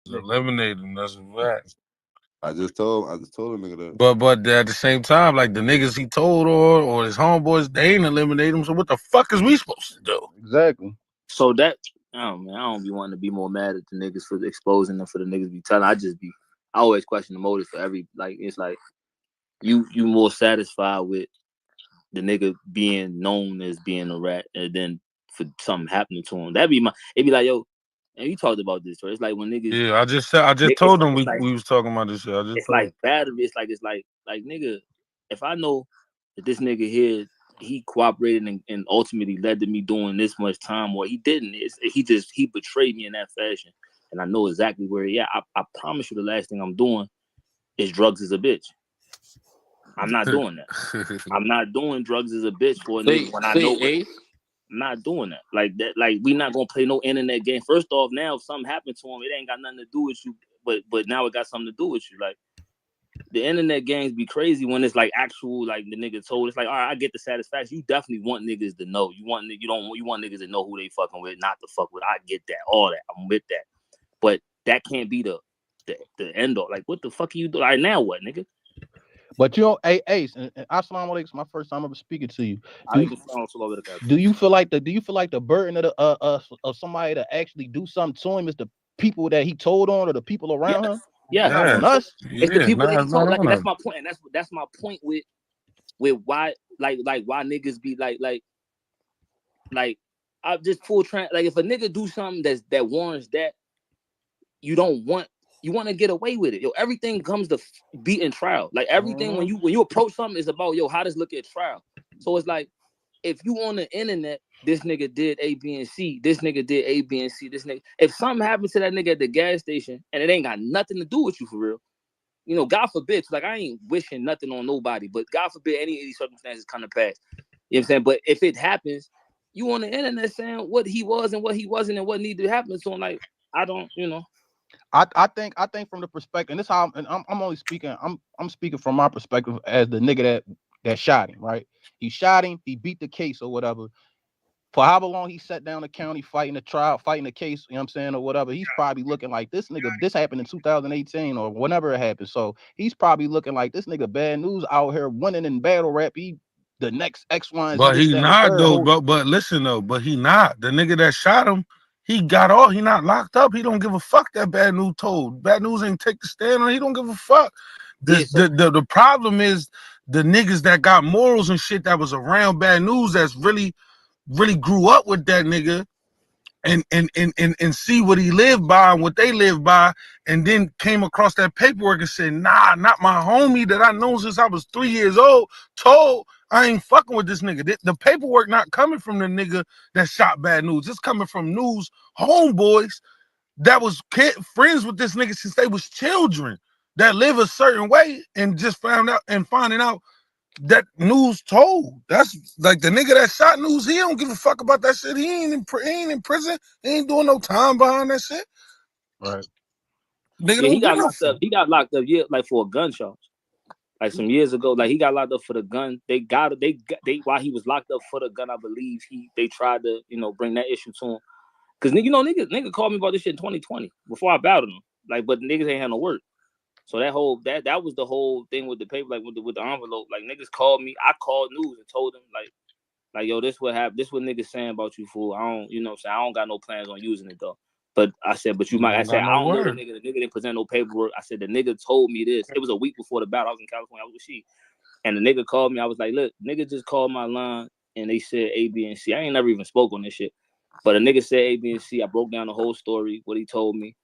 Eliminate him. That's a fact. I just told a nigga that. But at the same time, like the niggas he told or his homeboys, they ain't eliminate him. So what the fuck is we supposed to do? Exactly. So that, oh man, I don't be wanting to be more mad at the niggas for exposing them for the niggas be telling. I always question the motive for every, like, it's like you more satisfied with the nigga being known as being a rat and then for something happening to him. It'd be like, yo, and you talked about this, right? It's like when niggas. Yeah, I just told them we was talking about this shit. It's like battery. It's like nigga, if I know that this nigga here, he cooperated and ultimately led to me doing this much time, or he didn't. He betrayed me in that fashion, and I know exactly where he at. I promise you, the last thing I'm doing is drugs as a bitch. I'm not doing that. I'm not doing drugs as a bitch for a nigga when I know. I'm not doing that. Like that. Like we not gonna play no internet game. First off, now if something happened to him, it ain't got nothing to do with you. But now it got something to do with you. Like the internet games be crazy when it's like actual, like the nigga told. It's like, all right, I get the satisfaction. You definitely want niggas to know. You want niggas to know who they fucking with, not to fuck with. I get that, all that. I'm with that. But that can't be the end all. Like what the fuck are you doing? All right, now what, nigga? But you know, hey, Ace, and Assalamu alaikum, it's my first time ever speaking to you. Do you feel like the burden of somebody to actually do something to him is the people that he told on or the people around him? Yeah, not on us. It's the people that he told. Like that's my point, and that's my point with why like why niggas be like I just full like if a nigga do something that warrants that, you want to get away with it. Yo, everything comes to beating trial. Like everything when you approach something is about, yo, how does look at trial? So it's like if you on the internet, this nigga did A, B, and C. This nigga did A, B, and C. This nigga. If something happens to that nigga at the gas station and it ain't got nothing to do with you for real, you know, God forbid. Like I ain't wishing nothing on nobody, but God forbid any of these circumstances come to pass. You know what I'm saying? But if it happens, you on the internet saying what he was and what he wasn't and what needed to happen to him. Like I don't, you know. I think from the perspective, and this how I'm only speaking. I'm speaking from my perspective as the nigga that shot him. Right? He shot him. He beat the case or whatever. For however long he sat down the county fighting the trial, fighting the case, you know what I'm saying, or whatever, he's probably looking like this nigga, this happened in 2018 or whenever it happened. So he's probably looking like this nigga Bad News out here winning in battle rap. He the next X, Y, and Z. But he not though, but listen though, but he not. The nigga that shot him, he got off, he not locked up. He don't give a fuck that Bad News told. Bad News ain't take the stand on, he don't give a fuck. The problem is the niggas that got morals and shit that was around Bad News that's really grew up with that nigga and see what he lived by and what they lived by, and then came across that paperwork and said, nah, not my homie that I know since I was 3 years old, told I ain't fucking with this nigga. The paperwork not coming from the nigga that shot Bad News. It's coming from Newz homeboys that was friends with this nigga since they was children, that live a certain way and just finding out that Newz told. That's like the nigga that shot Newz. He don't give a fuck about that shit. He ain't in prison. He ain't doing no time behind that shit. Right. Nigga, yeah, he got locked up. He got locked up, yeah, like for a gun charge. Like some years ago, like he got locked up for the gun. They while he was locked up for the gun, I believe they tried to, you know, bring that issue to him. Cause nigga called me about this shit in 2020 before I battled him. Like, but the niggas ain't had no work. So that was the whole thing with the paper, like with the envelope. Like niggas called me. I called Newz and told them like yo, this what happened. This what niggas saying about you, fool. I don't, you know what I'm saying? I don't got no plans on using it though. But I said, but you might. I said, I don't know the nigga. The nigga didn't present no paperwork. I said, the nigga told me this. It was a week before the battle. I was in California. I was with she. And the nigga called me. I was like, look, nigga just called my line and they said A, B, and C. I ain't never even spoke on this shit. But a nigga said A, B, and C. I broke down the whole story, what he told me.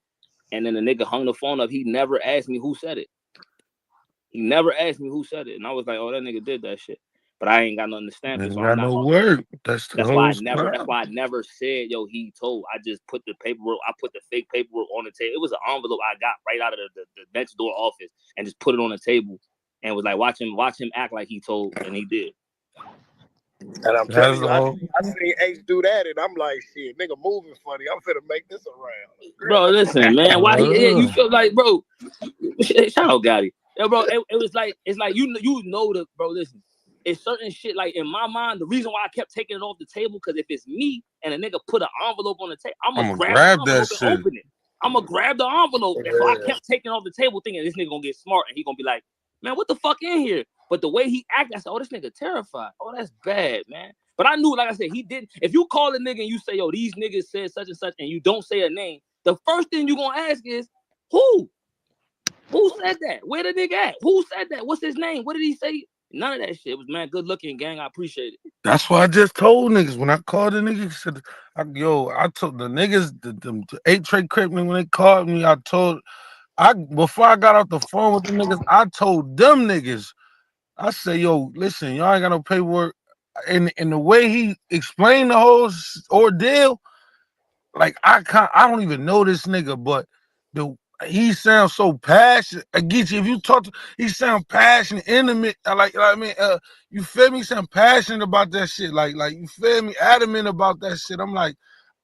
And then the nigga hung the phone up. He never asked me who said it. He never asked me who said it. And I was like, oh, that nigga did that shit. But I ain't got nothing to stamp it. So got no word. That's why I never said, yo, he told. I just put the paperwork. I put the fake paperwork on the table. It was an envelope I got right out of the next door office and just put it on the table and was like, watch him act like he told, and he did. And I'm telling you, I seen Ace do that, and I'm like, shit, nigga moving funny. I'm finna make this around. Bro, listen, man. Why you feel like, bro? Shout out Gotti. Yo, bro, it was like, it's like you know the, bro, listen. It's certain shit, like in my mind, the reason why I kept taking it off the table, because if it's me and a nigga put an envelope on the table, I'm gonna grab that shit and open it. I'm gonna grab the envelope. So I kept taking off the table thinking this nigga gonna get smart and he gonna be like, man, what the fuck in here? But the way he acted, I said, oh, this nigga terrified. Oh, that's bad, man. But I knew, like I said, he didn't. If you call a nigga and you say, yo, these niggas said such and such, and you don't say a name, the first thing you gonna ask is, who? Who said that? Where the nigga at? Who said that? What's his name? What did he say? None of that shit. It was, man, good looking, gang. I appreciate it. That's what I just told niggas when I called the niggas. Said, I told the niggas, the 8 Trey Crippin, when they called me, before I got off the phone with the niggas, I told them niggas, I say, yo, listen, y'all ain't got no paperwork. And the way he explained the whole ordeal, like I don't even know this nigga, but he sounds so passionate. Geechi, if you talk to, he sound passionate, intimate. You feel me? He sound passionate about that shit. Like you feel me? Adamant about that shit. I'm like,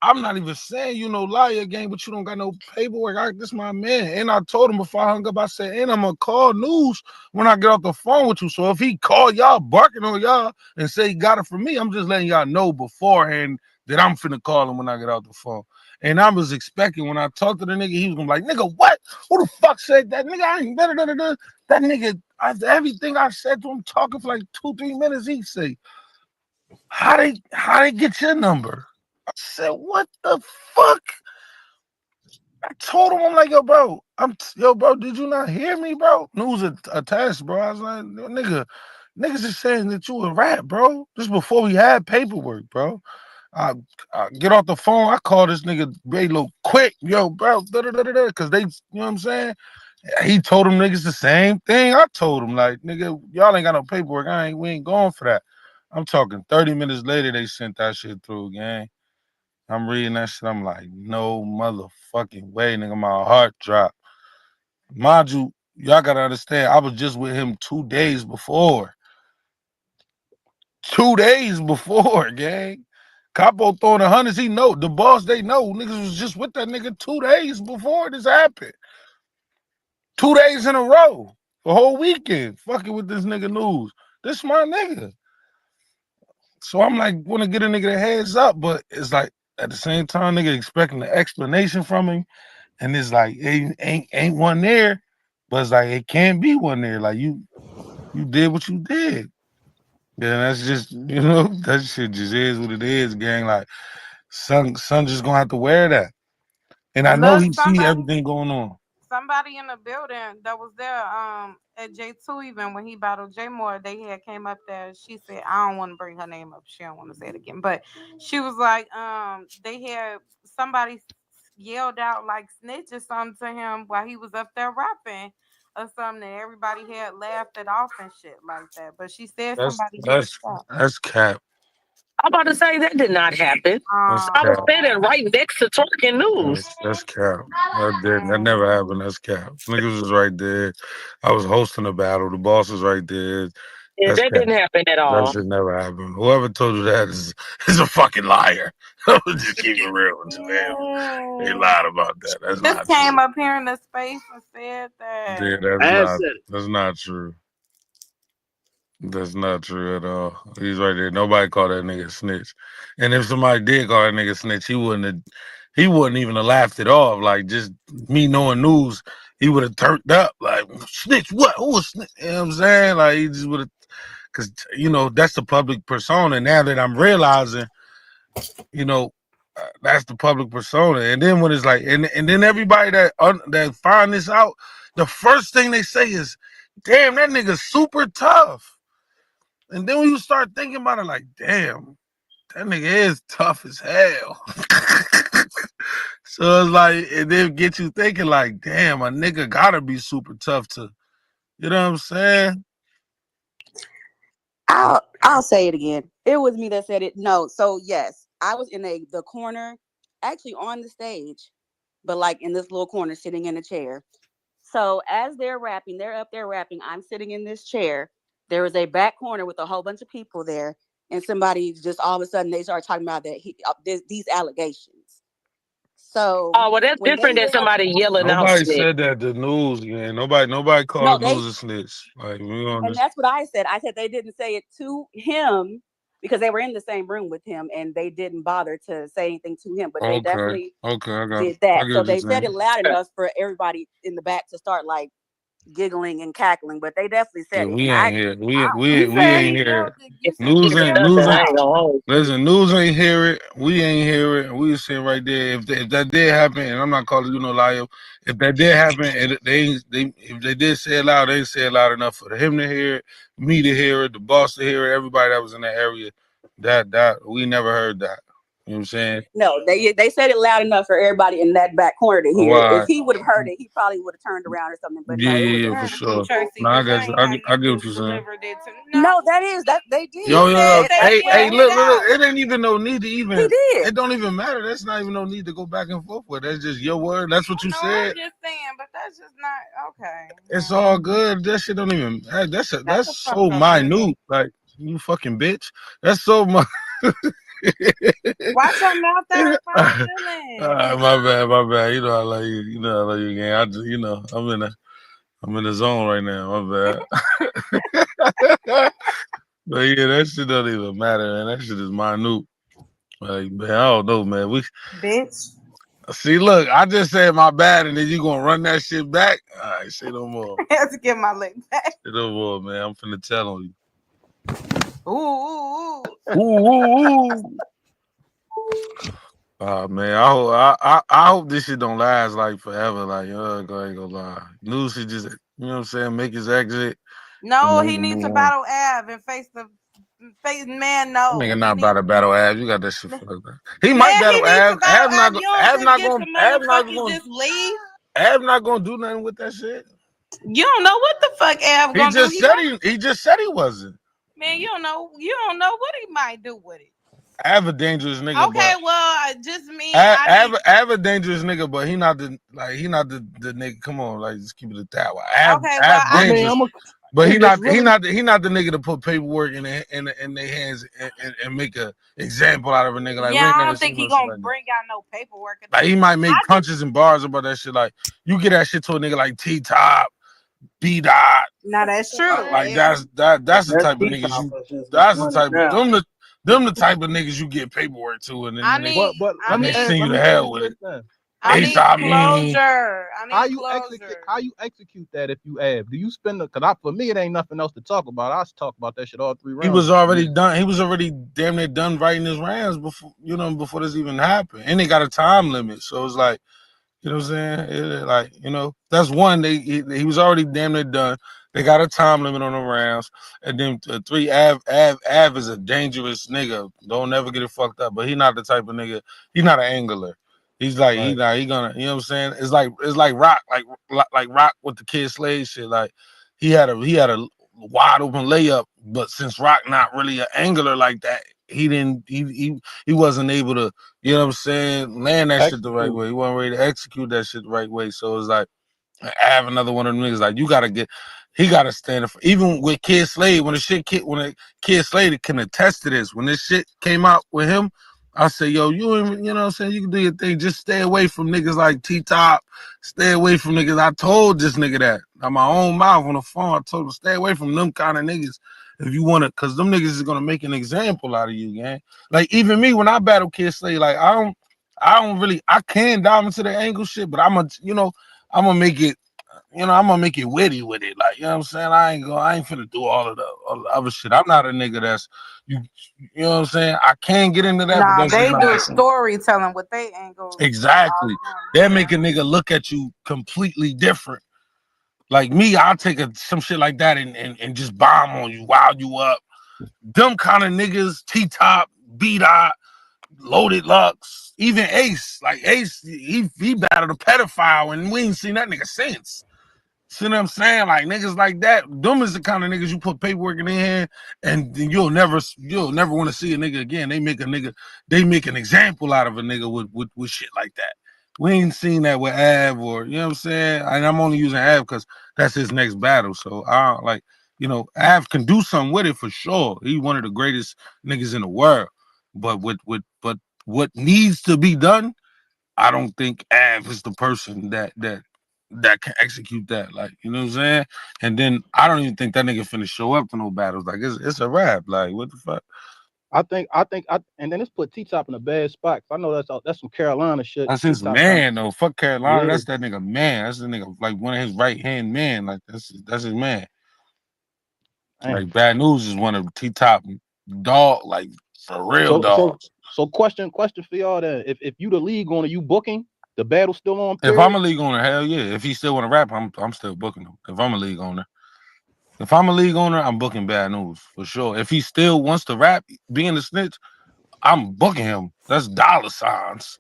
I'm not even saying you no liar gang, but you don't got no paperwork. This my man. And I told him before I hung up, I said, and I'm gonna call Newz when I get off the phone with you. So if he call y'all barking on y'all and say he got it from me, I'm just letting y'all know beforehand that I'm finna call him when I get out the phone. And I was expecting when I talked to the nigga, he was gonna be like, nigga, what? Who the fuck said that? Nigga, I ain't better than that nigga. After everything I said to him, talking for like 2-3 minutes, he say, how they get your number? I said, what the fuck? I told him, I'm like, yo, bro, did you not hear me, bro? Newz attached, bro. I was like, niggas is saying that you a rat, bro. This before we had paperwork, bro. I get off the phone. I call this nigga Baylo quick, yo, bro, because they, you know what I'm saying? He told them niggas the same thing. I told him, like, nigga, y'all ain't got no paperwork. We ain't going for that. I'm talking 30 minutes later, they sent that shit through, gang. I'm reading that shit. I'm like, no motherfucking way, nigga. My heart dropped. Mind you, y'all gotta understand, I was just with him 2 days before. 2 days before, gang. Capo throwing the hundreds, he know. The boss, they know. Niggas was just with that nigga 2 days before this happened. 2 days in a row. The whole weekend. Fucking with this nigga Newz. This my nigga. So I'm like, want to get a nigga the heads up, but it's like, at the same time, nigga expecting an explanation from him. And it's like, ain't one there. But it's like, it can't be one there. Like, you did what you did. Yeah, that's just, that shit just is what it is, gang. Like, son just gonna have to wear that. And I know he see everything going on. Somebody in the building that was there at J2 even when he battled J Moore, they had came up there. She said, I don't want to bring her name up. She don't want to say it again. But she was like, they had somebody yelled out like snitch or something to him while he was up there rapping or something, and everybody had laughed it off and shit like that. But she said that's cap. I'm about to say that did not happen. I was standing right next to Twork and Newz. That's cap. That never happened. That's cap. Niggas was right there. I was hosting a battle. The boss was right there. Yeah, that didn't happen at all. That shit never happened. Whoever told you that is a fucking liar. Just keep it real with you, man. They lied about that. That's not true. Came up here in the space and said that. Yeah, that's not true. That's not true at all. He's right there. Nobody called that nigga snitch. And if somebody did call that nigga snitch, he wouldn't even have laughed it off. Like, just me knowing Newz, he would have turned up. Like, snitch what? Who was snitch? You know what I'm saying? Like, he just would have, because, that's the public persona. Now that I'm realizing, that's the public persona. And then when it's like, and then everybody that find this out, the first thing they say is, damn, that nigga's super tough. And then when you start thinking about it, like, damn, that nigga is tough as hell. So it's like, it then get you thinking, like, damn, a nigga gotta be super tough to, you know what I'm saying? I'll say it again. It was me that said it. No, so yes, I was in the corner, actually on the stage, but like in this little corner, sitting in a chair. So as they're rapping, they're up there rapping. I'm sitting in this chair. There was a back corner with a whole bunch of people there, and somebody just all of a sudden they start talking about that these allegations. So, well, that's different than somebody yelling out. Nobody said that to Newz, man. Nobody called Newz a snitch. Like, and that's what I said. I said they didn't say it to him. because they were in the same room with him and they didn't bother to say anything to him, but they definitely did that. So they said it loud enough for everybody in the back to start like giggling and cackling, but they definitely said it. We And ain't here. We ain't here. Newz Listen, Newz ain't hear it. We ain't hear it. We sitting right there. If that did happen, and I'm not calling you no liar, if that did happen, if they did say it loud, they didn't say it loud enough for him to hear it, me to hear it, the boss to hear it, everybody that was in that area. That we never heard that. You know what I'm saying? No, they said it loud enough for everybody in that back corner to hear. Right. If he would have heard it, he probably would have turned around or something. But yeah, for sure. No, I get what you're saying. No, that is that they did. Yo, hey, look, it ain't even no need to even. He did. It don't even matter. That's not even no need to go back and forth with. That's just your word. That's what you said. I'm just saying, but that's just not okay. It's all good. That shit don't even. That's so minute. Like you fucking bitch. That's so much. Watch your mouth there. My bad. You know I love you. You know I love you, gang. I just, I'm in the zone right now. My bad. But yeah, that shit don't even matter, man. That shit is minute. Like, man, I don't know, man. Bitch. See, look, I just said my bad, and then you gonna run that shit back? All right, say no more. I have to get my leg back. Say no more, man. I'm finna tell on you. Ooh. Man, I hope this shit don't last like forever. Like, I ain't gonna lie. Newz should just, you know what I'm saying, make his exit. No, he needs to battle Av and face man. No, nigga not about to battle Av. You got that shit fucked up. He might battle Av. Av not gonna just leave. Av not gonna do nothing with that shit. You don't know what the fuck Av gonna do. He just said he wasn't. Man, you don't know what he might do with it. Av a dangerous nigga. Okay, well, just me. Av a dangerous nigga, but he not the nigga. Come on, like just keep it at that way. Av dangerous. But he not the nigga to put paperwork in their hands and make a example out of a nigga. Like, yeah, I don't think he gonna bring out no paperwork. Like he might make punches and bars about that shit. Like you get that shit to a nigga like T-Top, B-Dot. Now that's true. Like that's the type of niggas you. That's the type of them the type of niggas you get paperwork to, and then they send you to hell with it. I need closure. How you execute that if you have? Do you spend because for me it ain't nothing else to talk about. I talk about that shit all 3 rounds. He was already done. He was already damn near done writing his rounds before this even happened. And they got a time limit, so it's like, you know what I'm saying? That's one. He was already damn near done. They got a time limit on the rounds, and then 3. Av is a dangerous nigga. Don't never get it fucked up. But he not the type of nigga. He's not an angler. He's like he gonna, you know what I'm saying? It's like Rock, like Rock with the Kid Slade shit. Like he had a wide open layup, but since Rock not really an angler like that, he wasn't able to, you know what I'm saying, land that shit the right way. He wasn't ready to execute that shit the right way. So it's like I have another one of them niggas like he gotta stand for, even with Kid Slade, when Kid Slade can attest to this. When this shit came out with him, I say, yo, you know what I'm saying? You can do your thing. Just stay away from niggas like T-Top. Stay away from niggas. I told this nigga that on my own mouth on the phone. I told him, stay away from them kind of niggas if you want to, because them niggas is going to make an example out of you, gang. Like, even me, when I battle Kid Slade, like, I can dive into the angle shit, but I'm going to make it, I'm gonna make it witty with it. Like, you know what I'm saying? I ain't finna do all the other shit. I'm not a nigga that's you know what I'm saying? I can't get into that. Nah, they do storytelling with they angles. Exactly. They make a nigga look at you completely different. Like me, I'll take some shit like that and just bomb on you, wild you up. Them kind of niggas, T-Top, B-Dot, Loaded Lux, even Ace. Like Ace, he battled a pedophile and we ain't seen that nigga since. See what I'm saying? Like niggas like that, them is the kind of niggas you put paperwork in their hand, and you'll never want to see a nigga again. They make an example out of a nigga with shit like that. We ain't seen that with Av, or you know what I'm saying? And I'm only using Av because that's his next battle. So I like, Av can do something with it for sure. He's one of the greatest niggas in the world. But what needs to be done, I don't think Av is the person that can execute that, like, you know what I'm saying? And then I don't even think that nigga finna show up to no battles. Like it's a rap. Like what the fuck? and then it's put T-Top in a bad spot. I know that's some Carolina shit. That's his man though. Fuck Carolina. That's that nigga man. That's the nigga like one of his right hand man. Like that's his man. Like Bad News is one of T-Top dog, like for real dogs. So question for y'all then. If you the league owner, you booking? The battle still on? If I'm a league owner, hell yeah. If he still want to rap, I'm still booking him. If I'm a league owner. If I'm a league owner, I'm booking Bad News for sure. If he still wants to rap, being the snitch, I'm booking him. That's dollar signs.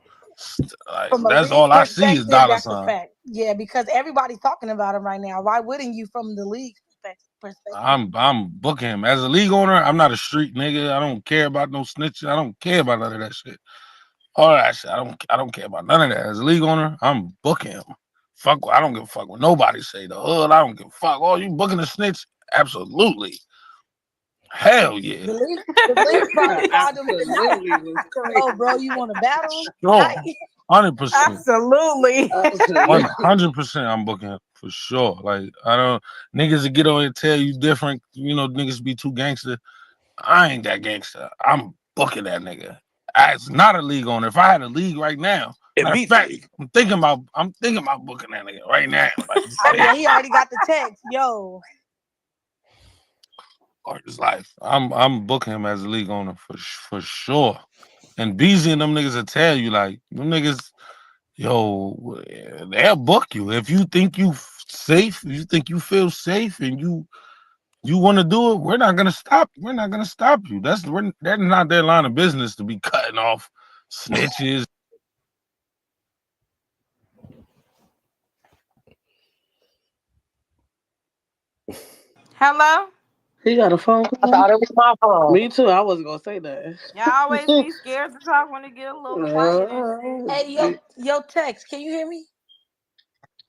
Like, that's all I see is dollar signs. Yeah, because everybody's talking about him right now. Why wouldn't you from the league perspective? I'm booking him. As a league owner, I'm not a street nigga. I don't care about no snitching. I don't care about none of that shit. All that shit. I don't care about none of that. As a league owner, I'm booking him. Fuck, I don't give a fuck what nobody say. The hood, I don't give a fuck. Oh, you booking a snitch? Absolutely. Hell yeah. The league probably called him oh, bro, you want to battle? Sure. 100%. Absolutely. 100% I'm booking him for sure. Like, I don't, niggas that get on and tell you different, you know, niggas be too gangster. I ain't that gangster. I'm booking that nigga. It's not a league owner. If I had a league right now, matter of fact, I'm thinking about booking that nigga right now. Like, yeah, he already got the text. Yo. Or his life. I'm booking him as a league owner for sure. And BZ and them niggas will tell you, like, them niggas, yo, they'll book you. If you think you safe, if you think you feel safe and you want to do it, we're not gonna stop. We're not gonna stop you. That's not their line of business to be cutting off snitches. Hello? He got a phone call? I thought it was my phone. Me too. I wasn't gonna say that. Y'all always be scared to talk when it get a little quiet and shit. Hey, yo, Tex, can you hear me?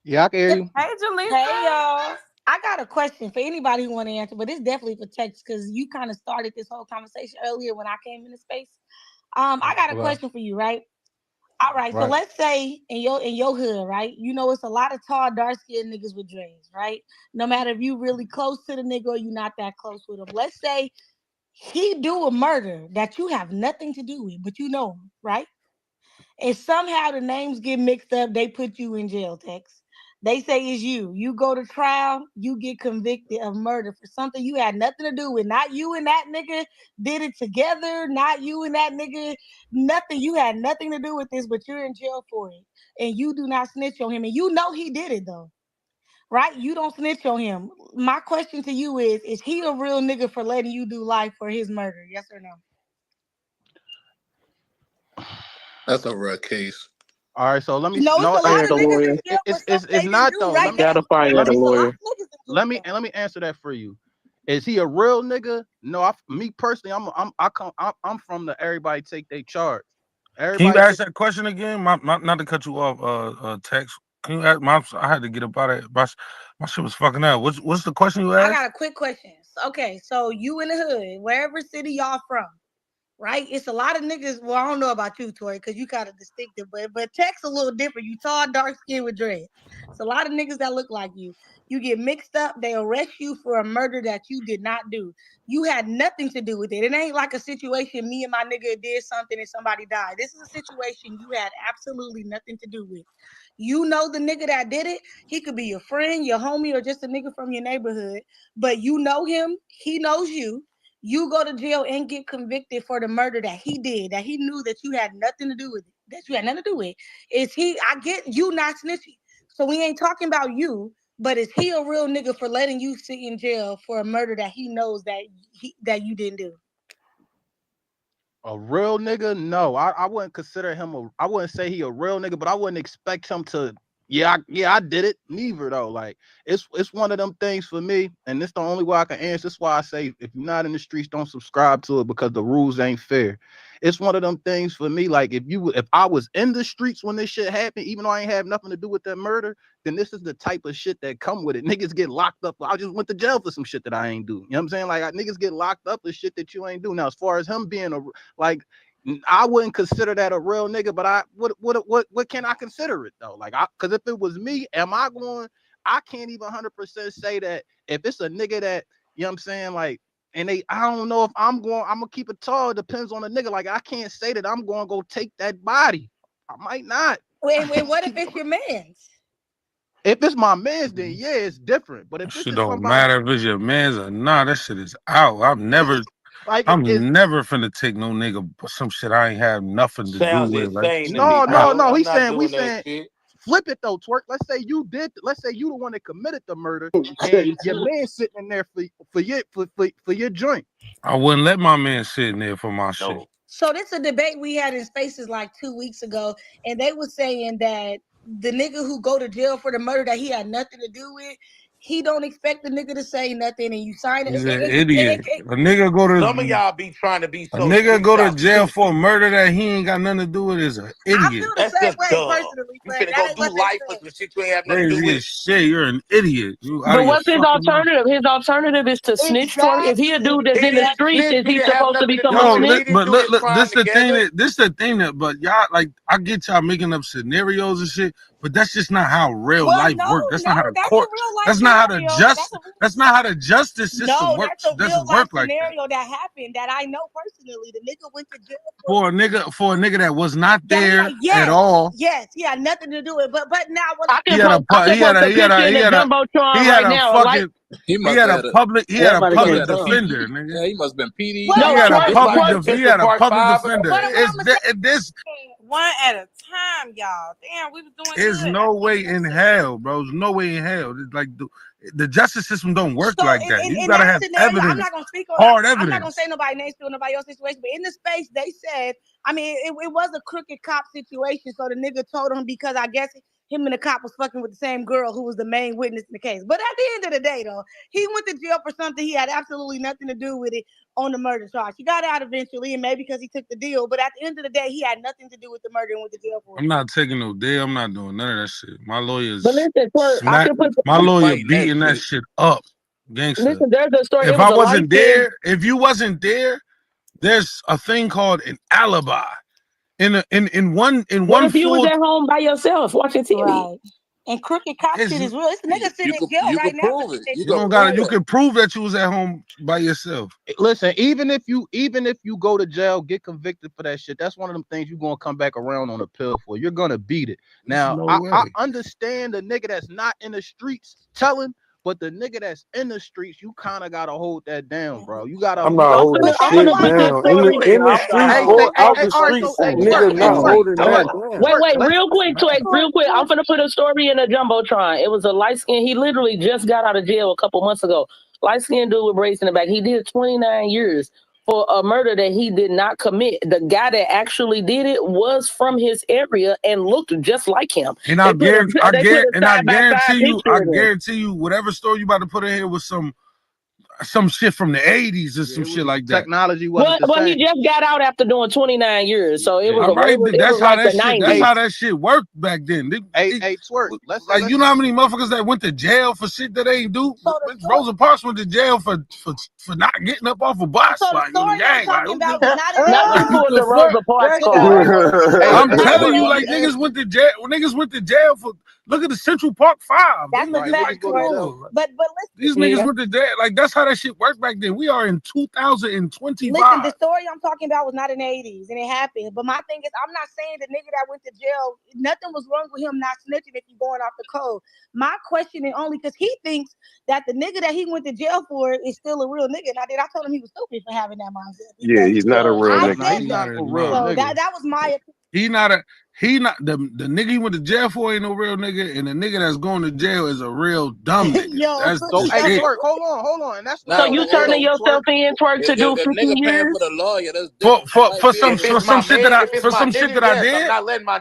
Yeah, I can hear you. Hey, Jalisa. Hey, y'all. I got a question for anybody who want to answer, but it's definitely for Tex because you kind of started this whole conversation earlier when I came into space. I got a question for you, right? All right, so let's say in your hood, right? You know, it's a lot of tall, dark-skinned niggas with dreads, right? No matter if you really close to the nigga or you not that close with him. Let's say he do a murder that you have nothing to do with, but you know him, right? And somehow the names get mixed up. They put you in jail, Tex. They say it's you. You go to trial, you get convicted of murder for something you had nothing to do with. Not you and that nigga did it together. Not you and that nigga, nothing. You had nothing to do with this, but you're in jail for it. And you do not snitch on him. And you know he did it though. Right? You don't snitch on him. My question to you is he a real nigga for letting you do life for his murder? Yes or no? That's a real case. All right, so let me. No, it's a lot of niggas. It's not though. Right gotta fire the lawyer. Let me answer that for you. Is he a real nigga? No, me personally, I'm from the everybody take their charge. Can you ask that question again? Not to cut you off, Tex. Can you ask? I had to get up out of it. My shit was fucking up. What's the question you asked? I got a quick question. Okay, so you in the hood, wherever city y'all from, right? It's a lot of niggas. Well, I don't know about you, Tori, because you kind of distinctive, but Tex a little different. You tall, dark skin with dreads. It's a lot of niggas that look like you. You get mixed up. They arrest you for a murder that you did not do. You had nothing to do with it. It ain't like a situation me and my nigga did something and somebody died. This is a situation you had absolutely nothing to do with. You know the nigga that did it. He could be your friend, your homie, or just a nigga from your neighborhood. But you know him. He knows you. You go to jail and get convicted for the murder that he did, that he knew that you had nothing to do with it, that you had nothing to do with. Is he, I get you not snitching. So we ain't talking about you, but is he a real nigga for letting you sit in jail for a murder that he knows that you didn't do? A real nigga? No, I wouldn't consider him I wouldn't say he a real nigga, but I wouldn't expect him to. I did it. Neither though. Like it's one of them things for me, and it's the only way I can answer. That's why I say if you're not in the streets, don't subscribe to it because the rules ain't fair. It's one of them things for me. Like if I was in the streets when this shit happened, even though I ain't have nothing to do with that murder, then this is the type of shit that come with it. Niggas get locked up. I just went to jail for some shit that I ain't do. You know what I'm saying? Like niggas get locked up for shit that you ain't do. Now, as far as him being I wouldn't consider that a real nigga, but what can I consider it though? Like, because if it was me, I can't even 100% say that if it's a nigga that, you know what I'm saying, like, And I don't know if I'm gonna keep it tall. It depends on the nigga. Like, I can't say that I'm gonna go take that body. I might not. Wait, what if it's your man's? If it's my man's, then yeah, it's different. But if shit don't matter if it's your man's or not, that shit is out. I'm never finna take no nigga some shit I ain't have nothing to do with. Like, no. We saying flip it though, Twork. Let's say you the one that committed the murder, and your man sitting in there for your joint. I wouldn't let my man sit in there for my shit. So this is a debate we had in Spaces like 2 weeks ago, and they were saying that the nigga who go to jail for the murder that he had nothing to do with, he don't expect the nigga to say nothing, and you sign it. He's an idiot. A nigga go to some of y'all be trying to be so. A nigga go to jail for a murder that he ain't got nothing to do with is an idiot. I feel the same way personally. You finna go do life for some shit you ain't have nothing to do with. Shit, you're an idiot. But what's his alternative? His alternative is to snitch for. If he a dude that's in the streets, is he supposed to become a snitch? But look, this the thing that, but y'all, like, I get y'all making up scenarios and shit, but that's just not how real life works. That's not how the court. That's not how the That's not how the justice system works. That's a real life scenario that happened that I know personally. The nigga went to jail for a nigga that was not there at all. Yes, he had nothing to do with it. But now he had a public defender, nigga. Yeah, he must have been PD. He had a public defender. This one at a time, y'all. Damn, we was doing. There's no way in hell, bro. There's no way in hell. It's like the justice system don't work like that. You gotta have evidence. I'm not gonna speak on hard evidence. I'm not gonna say nobody's name, still nobody else's situation. But in the space, they said, I mean, it was a crooked cop situation. So the nigga told him because I guess him and the cop was fucking with the same girl who was the main witness in the case. But at the end of the day, though, he went to jail for something he had absolutely nothing to do with it on the murder charge. He got out eventually, and maybe because he took the deal. But at the end of the day, he had nothing to do with the murder and went to jail for it. I'm not taking no deal. I'm not doing none of that shit. My lawyer's my lawyer beating that shit up, gangster. Listen, there's a story. If I wasn't there, if you wasn't there, there's a thing called an alibi. In one if you was at home by yourself watching TV. Right. And crooked cop shit is real. This nigga sitting in jail right now. You can prove that you was at home by yourself. Listen, even if you go to jail, get convicted for that shit, that's one of them things you're gonna come back around on a pill for. You're gonna beat it. Now, I understand the nigga that's not in the streets telling. But the nigga that's in the streets, you kind of gotta hold that down, bro. You gotta. I'm not holding shit down. In the streets or out the streets, nigga not holding that down. Wait, real quick. I'm gonna put a story in a jumbotron. It was a light skin. He literally just got out of jail a couple months ago. Light skinned dude with braids in the back. He did 29 years for a murder that he did not commit. The guy that actually did it was from his area and looked just like him. And I guarantee you, whatever story you about to put in here was some shit from the 80s or some shit like that. Technology wasn't well, he just got out after doing 29 years, so it was. That's how that shit worked back then. Hey, Twork. You know how many motherfuckers that went to jail for shit that they ain't do? Rosa Parks went to jail for not getting up off a bus. I'm telling you, like niggas went to jail. Niggas went to jail for. Look at the Central Park 5. That's a fact. But listen, these niggas went to jail. Like that's how that shit worked back then. We are in 2025. Listen, the story I'm talking about was not in the 80s, and it happened. But my thing is, I'm not saying the nigga that went to jail, nothing was wrong with him not snitching if you're going off the code. My question is only because he thinks that the nigga that he went to jail for is still a real nigga. Now, I told him he was stupid for having that mindset. Yeah, he's not a real nigga. He's not a real nigga. That was my opinion. He not the nigga he went to jail for ain't no real nigga, and the nigga that's going to jail is a real dumb nigga. That's hey, Twork, hold on. That's so you turning yourself in, Twork, to do 15 years for the lawyer. For some shit that I did. I'm not letting my.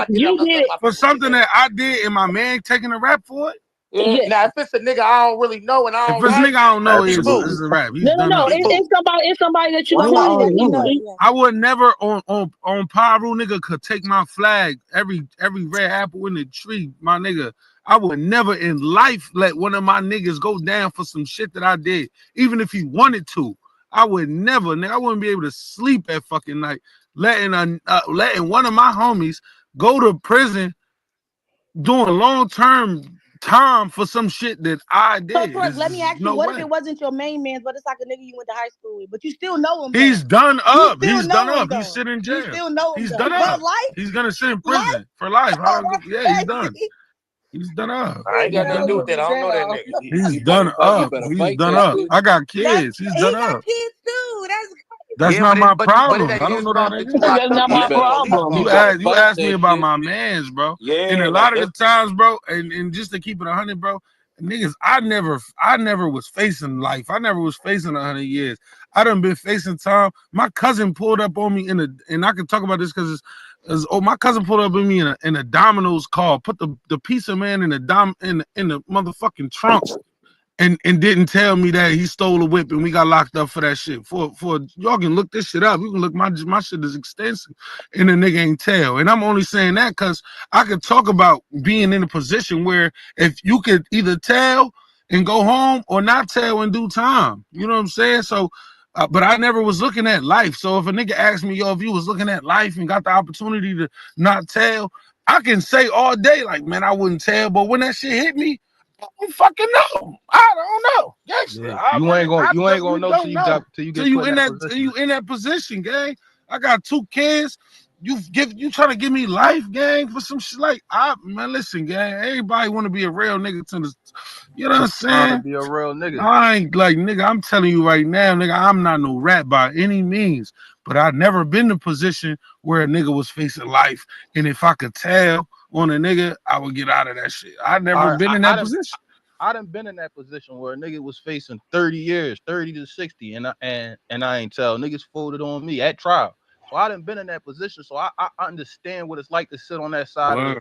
You did it for something that I did, and my man taking a rap for it. Yeah. Now, if it's a nigga I don't really know and I don't. If it's a nigga I don't know, it's a rap. No. It's somebody that you don't know. I would never on Pyro nigga could take my flag. Every red apple in the tree, my nigga. I would never in life let one of my niggas go down for some shit that I did, even if he wanted to. I would never, nigga. I wouldn't be able to sleep at fucking night letting one of my homies go to prison doing long-term time for some shit that I did. So, let me ask you, what if it wasn't your main man, but it's like a nigga you went to high school with, but you still know him? He's done up. He's done up. Though. He's sitting in jail. You still know him. He's though. done up. Life? He's gonna sit in prison for life. Yeah, he's done. He's done up. I ain't got nothing to do with that. I don't know that nigga. He's done up. He's done up. I got kids. He's done up. Got kids too. That's not my problem. I don't know that. That's not my problem. You asked me about my mans, bro. Yeah. And a lot of the times, bro, and just to keep it 100, bro, niggas, I never was facing life. I never was facing 100 years. I done been facing time. My cousin pulled up on me and I can talk about this because my cousin pulled up on me in a Domino's car, put the pizza man in the motherfucking trunk. And didn't tell me that he stole a whip and we got locked up for that shit. For y'all can look this shit up. You can look my shit is extensive, and the nigga ain't tell. And I'm only saying that because I could talk about being in a position where if you could either tell and go home or not tell in due time. You know what I'm saying? So, but I never was looking at life. So if a nigga asked me, yo, if you was looking at life and got the opportunity to not tell, I can say all day like, man, I wouldn't tell. But when that shit hit me, I don't fucking know. I don't know. Yeah. You ain't gonna know till you get in that position, gang. I got 2 kids. You trying to give me life, gang, for some shit like man. Listen, gang. Everybody want to be a real nigga to the, you know what I'm saying? To be a real nigga. I ain't like nigga. I'm telling you right now, nigga. I'm not no rat by any means, but I've never been in a position where a nigga was facing life, and if I could tell on a nigga, I would get out of that shit. I've never been in that position. I done been in that position where a nigga was facing 30 years, 30 to 60, and I ain't tell. Niggas folded on me at trial. So I done been in that position. So I understand what it's like to sit on that side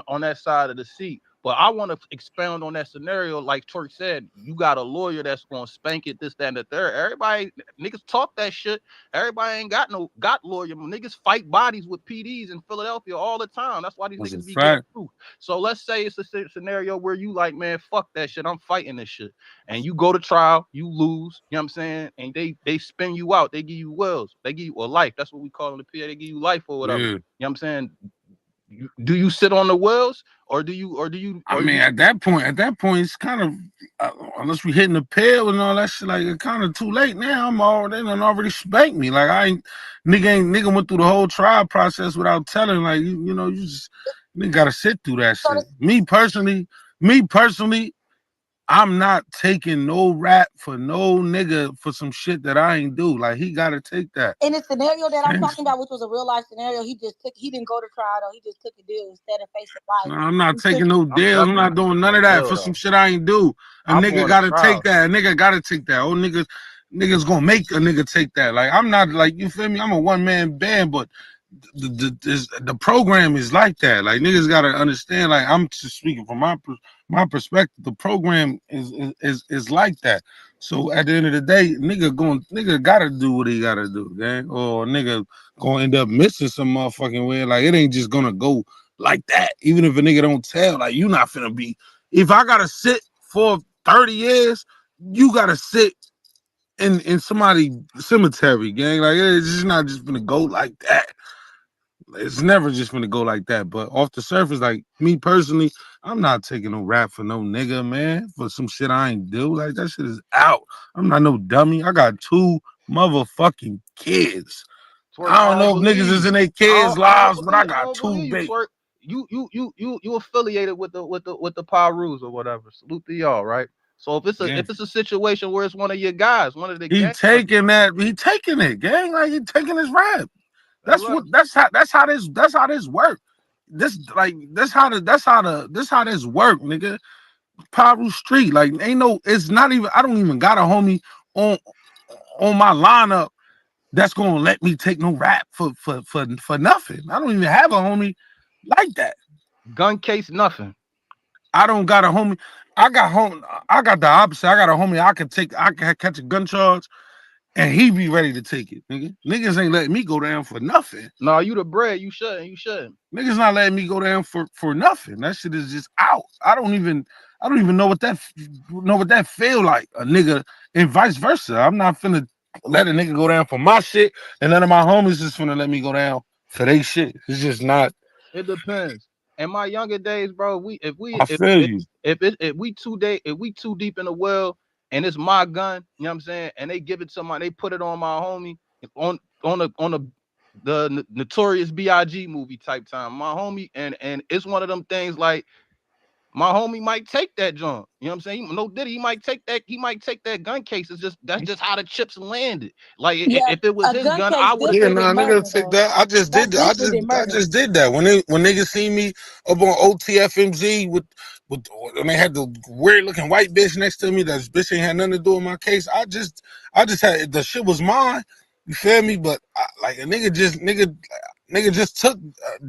on that side of the seat. But I want to expound on that scenario. Like Twork said, you got a lawyer that's gonna spank it, this, that, and the third. Everybody, niggas talk that shit. Everybody ain't got lawyer. Niggas fight bodies with PDs in Philadelphia all the time. That's why these niggas be getting proof. So let's say it's a scenario where you like, man, fuck that shit. I'm fighting this shit. And you go to trial, you lose, you know what I'm saying? And they spin you out. They give you wills. They give you a life. That's what we call in the PA. They give you life or whatever. Yeah. You know what I'm saying? Do you sit on the wells or do you at that point it's kind of unless we hitting the pill and all that shit, like it's kind of too late now. They done already spanked me. Like nigga went through the whole trial process without telling. Like you just gotta sit through that shit. Me personally, I'm not taking no rap for no nigga for some shit that I ain't do. Like he gotta take that. In the scenario that I'm talking about, which was a real life scenario, he didn't go to trial though. He just took a deal instead of facing life. No, I'm not taking no deals. I'm not doing none of that for some shit I ain't do. A nigga gotta take that. A nigga gotta take that. Oh niggas gonna make a nigga take that. Like I'm not like, you feel me? I'm a one-man band, but the program is like that. Like niggas gotta understand. Like I'm just speaking from my perspective. The program is like that. So at the end of the day, nigga gotta do what he gotta do, gang. Or nigga gonna end up missing some motherfucking way. Like it ain't just gonna go like that. Even if a nigga don't tell, like you not finna be. If I gotta sit for 30 years, you gotta sit in somebody's cemetery, gang. Like it's just not just gonna go like that. It's never just gonna go like that. But off the surface, like me personally, I'm not taking no rap for no nigga, man, for some shit I ain't do. Like that shit is out. I'm not no dummy. I got 2 motherfucking kids. I don't know if niggas is in their kids' lives, but I got 2 babies. You affiliated with the Pyrus or whatever. Salute to y'all, right? So if it's a situation where it's one of your guys, one of the he taking it, gang. Like he taking his rap. That's how this work. This how this work, nigga. Pyru Street, like it's not even. I don't even got a homie on my lineup that's gonna let me take no rap for nothing. I don't even have a homie like that. Gun case, nothing. I don't got a homie. I got the opposite. I got a homie I can catch a gun charge and he be ready to take it, nigga. Niggas ain't letting me go down for nothing. No, you the bread. You shouldn't. Niggas not letting me go down for nothing. That shit is just out. I don't even know what that feel like, a nigga, and vice versa. I'm not finna let a nigga go down for my shit, and none of my homies is finna let me go down for they shit. It's just not. It depends. in my younger days, bro, if we too deep in the well and it's my gun, you know what I'm saying, and they give it to they put it on my homie on the Notorious B.I.G. movie type time, my homie, and it's one of them things like my homie might take that junk. You know what I'm saying? No Diddy, he might take that gun case. That's just how the chips landed. Like if it was his gun, I would. Yeah, nah, nigga take that. I just did that. I just did that. When niggas see me up on OTFMZ with when they had the weird looking white bitch next to me, that bitch ain't had nothing to do with my case. I just had the shit was mine. You feel me? But like a nigga just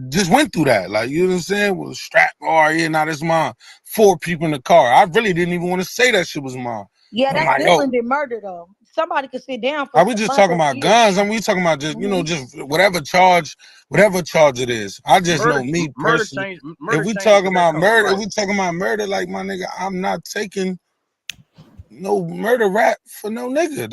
just went through that. Like, you know what I'm saying? Was strapped. Oh yeah, now that's mine. 4 people in the car. I really didn't even want to say that shit was mine. Yeah, that's like, different than murder though. Somebody could sit down for. Are we just talking about guns? I mean, we talking about just just whatever charge it is. I just know me personally. If we talking about murder, like my nigga, I'm not taking no murder rap for no nigga.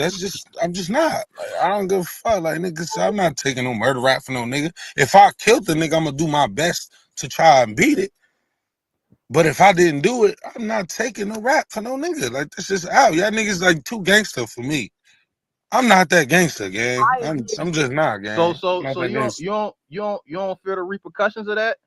I'm just not. Like, I don't give a fuck. Like nigga, I'm not taking no murder rap for no nigga. If I killed the nigga, I'm gonna do my best to try and beat it. But if I didn't do it, I'm not taking no rap for no nigga. Like this is out. Y'all niggas like too gangster for me. I'm not that gangster, gang. I'm just not, gang. So you don't feel the repercussions of that?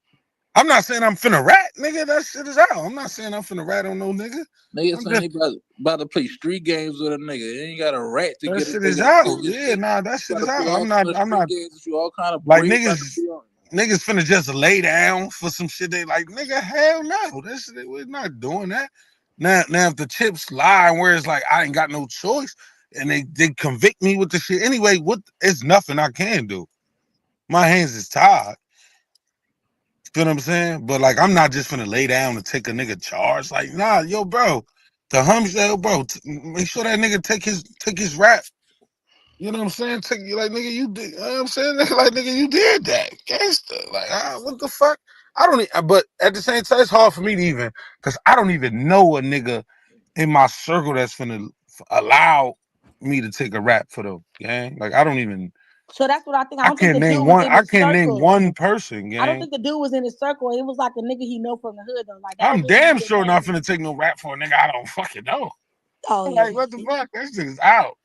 I'm not saying I'm finna rat, nigga. That shit is out. I'm not saying I'm finna rat on no nigga. Nigga saying they about to play street games with a nigga. You ain't got a rat to that get shit it. Is out. Yeah, nah, that shit is out. I'm not all kind of like niggas finna just lay down for some shit. They like, nigga, hell no. We're not doing that. Now if the chips lie where it's like I ain't got no choice and they convict me with the shit anyway, it's nothing I can do. My hands is tied. You know what I'm saying? But like, I'm not just finna lay down and take a nigga charge. Like, nah, yo, bro, the Humsdale, bro, make sure that nigga take his rap. You know what I'm saying? Like, nigga, you did. You know what I'm saying? Like, nigga, you did that, gangster. Like, what the fuck? I don't. But at the same time, it's hard for me to even, cause I don't even know a nigga in my circle that's finna allow me to take a rap for them, gang. Like, I don't even. So that's what I think. I can't name one. I can't name one person, gang. I don't think the dude was in his circle. It was like a nigga he know from the hood though. Like I'm damn sure not finna take no rap for a nigga I don't fucking know. Oh, yeah. Like what the fuck? That shit is out.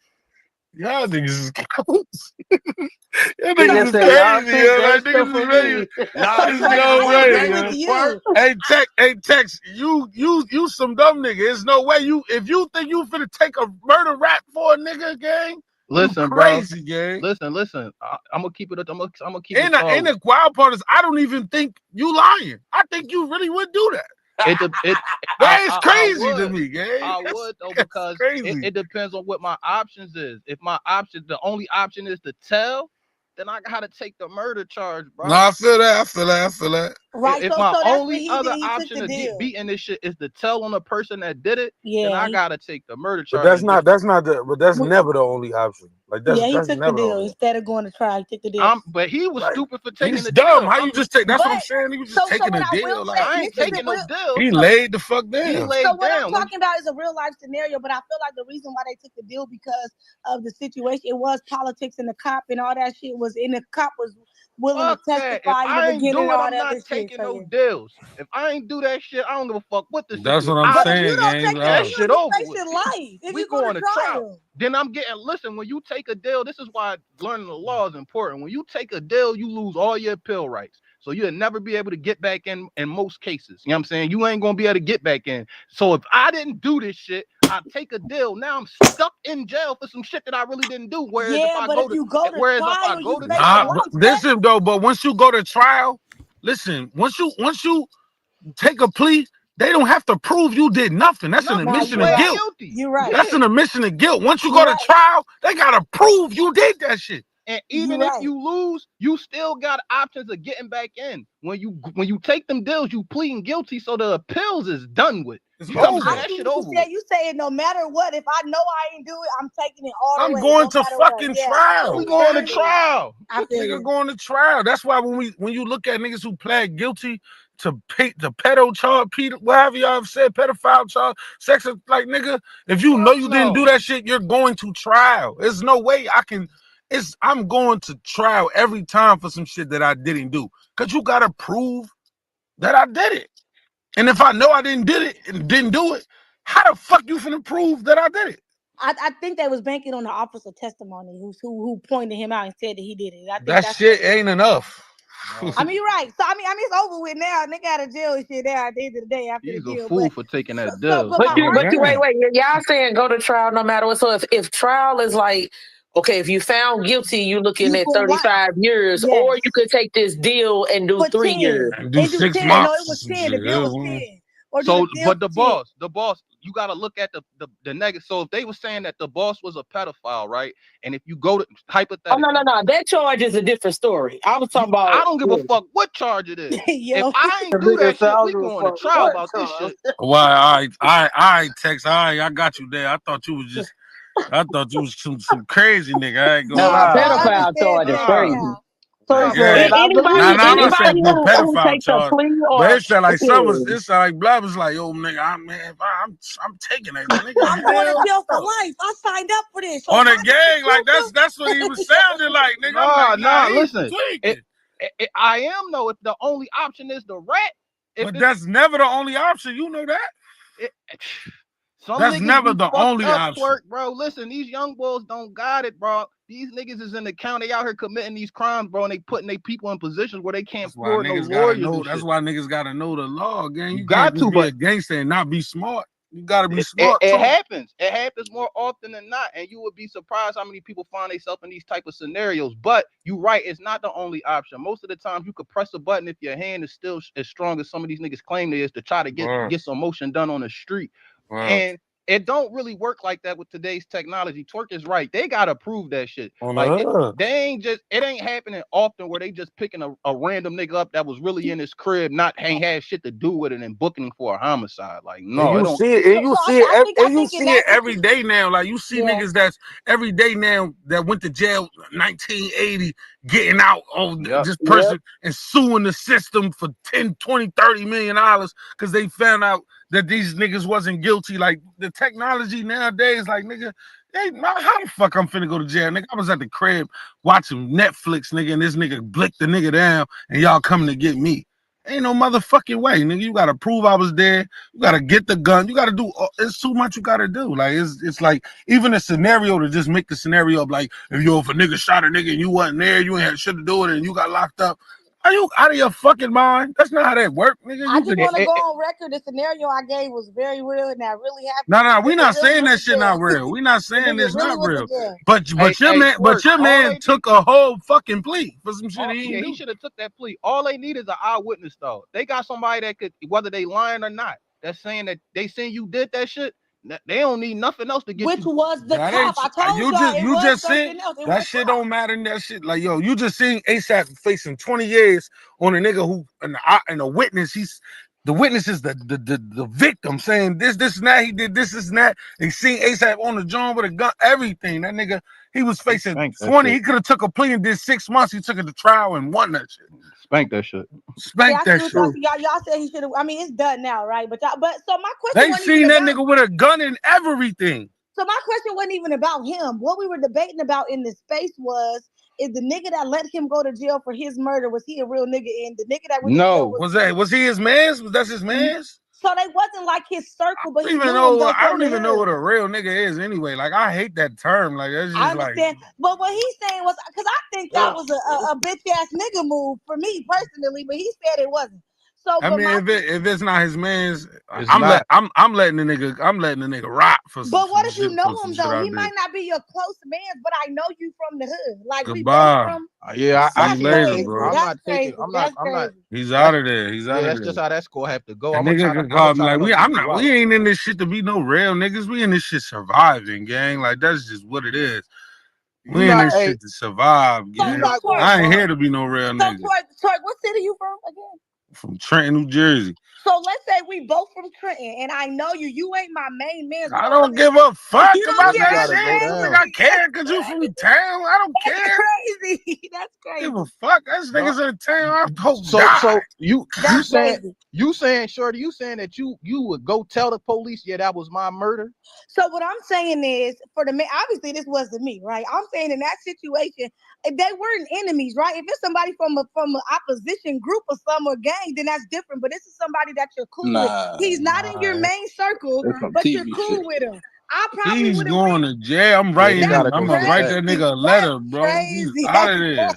Y'all niggas is close. Y'all niggas is crazy, yo. Like niggas is ready. There's no way, yo. Hey, Tex, you some dumb nigga. There's no way if you think you finna take a murder rap for a nigga, gang. Listen, crazy, bro. Gang. Listen. I'm gonna keep it. I'm gonna keep it. And the wild part is, I don't even think you lying. I think you really would do that. That is crazy to me, gang. I would though, because it depends on what my options is. If my the only option is to tell, then I gotta take the murder charge, bro. No, I feel that. Right. If my only other option to get beating this shit is to tell on the person that did it, then I gotta take the murder charge. But that's never the only option. Like that's he took the deal instead of going to trial. He took the deal. But he was stupid for taking the deal. Dumb. How you just take? That's what I'm saying. He was just taking the deal. Like, I ain't taking no deal. He laid the fuck down. So what I'm talking about is a real life scenario. But I feel like the reason why they took the deal because of the situation. It was politics, and the cop and all that shit was in. The cop was willing to testify. I ain't doing. I'm not taking no deals. If I ain't do that shit, I don't give a fuck what the. That's what I'm saying. You don't take that shit over. Life. If we going to trial. Then I'm getting. Listen, when you take a deal, this is why learning the law is important. When you take a deal, you lose all your appeal rights. So you'll never be able to get back in most cases. You know what I'm saying? You ain't gonna be able to get back in. So if I didn't do this shit, I take a deal. Now I'm stuck in jail for some shit that I really didn't do. Whereas if I go to trial, listen though, but once you go to trial, listen, once you take a plea, they don't have to prove you did nothing. That's an admission of guilt. You're right. That's an admission of guilt. Once you go to trial, they gotta prove you did that shit. And even if you lose, you still got options of getting back in. When you take them deals, you pleading guilty, so the appeals is done with. That shit over. You say no matter what, if I know I ain't do it, I'm taking it all the way. I'm going to fucking trial. We going to trial. Nigga going to trial. That's why when you look at niggas who pled guilty to pedo charge, whatever y'all have said, pedophile charge, sex, like nigga, if you know you didn't do that shit, you're going to trial. There's no way I'm going to trial every time for some shit that I didn't do. Cause you gotta prove that I did it. And if I know I didn't do it, how the fuck you finna prove that I did it? I think they was banking on the officer testimony who pointed him out and said that he did it. I think That shit ain't enough. I mean, you're right. So I mean, it's over with now. They got a jail and shit there at the end of the day after He's the deal. a fool for taking that deal. But you wait. Y'all saying go to trial no matter what. So if trial is like, okay, if you found guilty, you're looking at 35 years, or you could take this deal and do 3 years. And do 6 months. No, it was 10. The deal was 10. So, but the boss, you got to look at the negative. So if they were saying that the boss was a pedophile, right? And if you go to hypothetically, no, that charge is a different story. I was talking about. I don't give a fuck what charge it is. If I ain't do that shit, we going to trial about this shit. Well, I text. I got you there. I thought you was some crazy nigga. I ain't gonna lie. Pedophile charge is crazy. So anybody who takes a plea, but it sound like Blood was like, yo, nigga, I'm taking that nigga. I'm going to jail for life. I signed up for this. On a gang, like that's what he was sounding like, nigga. Nah, listen. I am though. If the only option is the rat, but that's never the only option. You know that. That's never the only option, Twork, bro. Listen, these young boys don't got it, bro. These niggas is in the county out here committing these crimes, bro, and they putting their people in positions where they can't afford no lawyers. That's why niggas gotta know the law, gang. You got to be a gangster and not be smart. You gotta be smart. It happens. It happens more often than not, and you would be surprised how many people find themselves in these type of scenarios. But you're right, it's not the only option. Most of the time, you could press a button if your hand is still as strong as some of these niggas claim they is to try to get some motion done on the street. And it don't really work like that with today's technology. Twork is right. They gotta prove that shit. It ain't happening often where they just picking a random nigga up that was really in his crib, ain't had shit to do with it, and booking him for a homicide. Like, no, and you see it every day now. Like, you see niggas that's every day now that went to jail 1980, getting out on this person and suing the system for 10, 20, 30 million dollars because they found out that these niggas wasn't guilty. Like, the technology nowadays, like, nigga, hey, how the fuck I'm finna go to jail, nigga? I was at the crib watching Netflix, nigga, and this nigga blicked the nigga down, and y'all coming to get me. Ain't no motherfucking way, nigga. You gotta prove I was there. You gotta get the gun. You gotta do. It's too much you gotta do. Like, it's like even a scenario to just make the scenario up. Like, if a nigga shot a nigga and you wasn't there, you ain't had shit to do with it, and you got locked up. Are you out of your fucking mind? That's not how that works, nigga. I just want to go on record. The scenario I gave was very real, and that really happened. No, we not saying that shit not real. We not saying it's not real. But your man took a whole fucking plea for some shit he should have took that plea. All they need is an eyewitness, though. They got somebody that could, whether they lying or not, that's saying that they saying you did that shit. They don't need nothing else to get Which was the cop. I told you just seen that shit don't matter in that shit. Like, yo, you just seen ASAP facing 20 years on a nigga who and a witness. The witness is the victim saying this and that. He did this and that. They seen ASAP on the joint with a gun, everything. That nigga, he was facing 20. He could have took a plea and did 6 months. He took it to trial and won that shit. Spank that shit. Spank that shit. Y'all said he should have. I mean, it's done now, right? But so my question. They seen that nigga with a gun and everything. So my question wasn't even about him. What we were debating about in the space is the nigga that let him go to jail for his murder, was he a real nigga? And the nigga that was he his man's? Was that his man's? So they wasn't like his circle, but I don't even know what a real nigga is anyway. Like, I hate that term. Like, that's just I understand. But what he's saying was, because I think that was a bitch ass nigga move for me personally, but he said it wasn't. So I mean, if it's not his man's, I'm letting the nigga rot for some. But what if you know him though? He might not be your close man, but I know you from the hood. Like, goodbye. We both from. I later, bro. I'm not. He's out of there. He's out of there. That's just how that score have to go. And nigga can call me like, we ain't in this shit to be no real niggas. We in this shit surviving, gang. Like, that's just what it is. We in this shit to survive, gang. I ain't here to be no real nigga. Twork, what city you from again? From Trenton, New Jersey. So let's say we both from Trenton, and I know you. You ain't my main man. I don't give a fuck about You that gotta shit. go You down. think I care because you from town? I don't care. Crazy. That's crazy. Give a fuck. That's niggas in town. I hope So die. you crazy. saying, Shorty, you saying that you would go tell the police, yeah, that was my murder? So what I'm saying is, for the man, obviously this wasn't me, right? I'm saying in that situation, if they weren't enemies, right? If it's somebody from an opposition group or some or gang, then that's different. But this is somebody that you're cool with. He's not in your main circle, but you're cool with him. I probably He's would going to jail. I'm writing him. gotta I'm go gonna to write jail. that nigga a letter, bro. Crazy. He's out of there.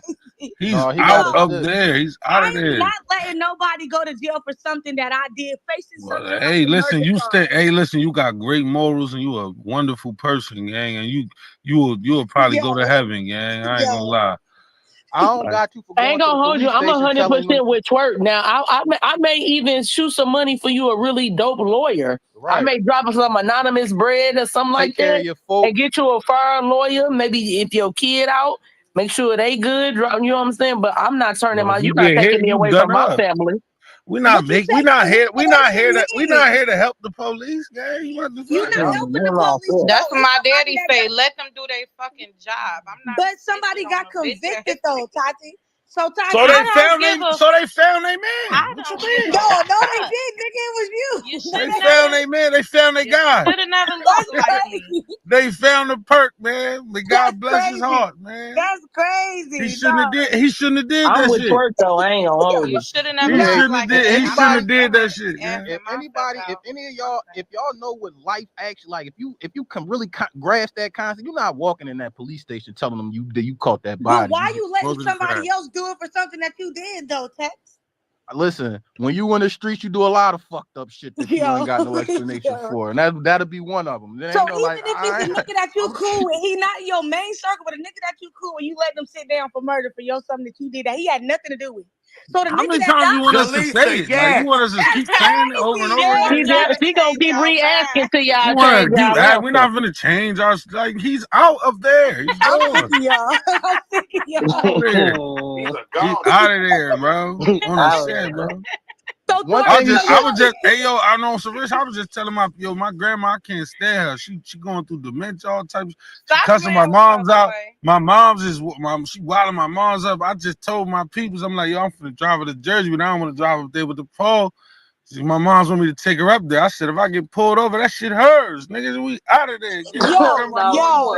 He's No, he out gotta of sit. there. He's out of I'm there. not letting nobody go to jail for something that I did, facing something. Well, like hey, a listen, murder you charge. Hey, listen, you got great morals and you a wonderful person, gang, and you'll probably go to heaven, gang. I ain't gonna lie. I don't got you for I going ain't to the gonna hold you. police I'm station telling 100% them. with Twerk. Now, I may even shoot some money for you, a really dope lawyer. Right. I may drop some anonymous bread or something like care that, of your folks. and get you a foreign lawyer. Maybe if your kid out, make sure they good. You know what I'm saying? But I'm not turning Well, if you're you not get taking hit, me you away done from my up. family. We're not here to help the police, gang. You're not helping the police. That's what my daddy say. Let them do their fucking job. I'm not. But somebody got convicted though, Tati. So Tati, So they found their man. What you mean? No, they did. Nigga, it was you. They found their man. They found their guy. Should have never looked like me. They found the perk, man. May God bless his crazy. heart, man. That's crazy. He shouldn't have did I'm that with shit. Twerk though. I ain't gonna hold you. You should have never He looked shouldn't like have did. me. He shouldn't have did that shit, man. If any of y'all, if y'all know what life actually like, if you can really grasp that concept, you're not walking in that police station telling them you caught that body. But why you letting somebody else do it for something that you did though, Tex? Listen, when you in the streets, you do a lot of fucked up shit that you ain't got no explanation for, and that'll be one of them. So even if it's a nigga that you cool with, he not your main circle, but a nigga that you cool with, you let them sit down for murder for something that you did that he had nothing to do with. So the How nigga many that times you want us to Delete say the it? Like, you want us to keep saying it over and over again? She gonna keep re-asking to y'all. You want to Change keep? We're not gonna change our. Like, he's out of there. He's I'm gone. sick of y'all. I'm sick of y'all. He's out of there, bro. On a shit, bro. So I was just, hey yo, I know some rich. I was just telling my grandma I can't stand her. She going through dementia, all types. She cussing my mom's out. My mom's she wilding my mom's up. I just told my peoples, I'm like, yo, I'm finna drive her to Jersey, but I don't want to drive up there with the pole. My mom's want me to take her up there. I said, if I get pulled over, that shit hers. Niggas, we out of there. Yo.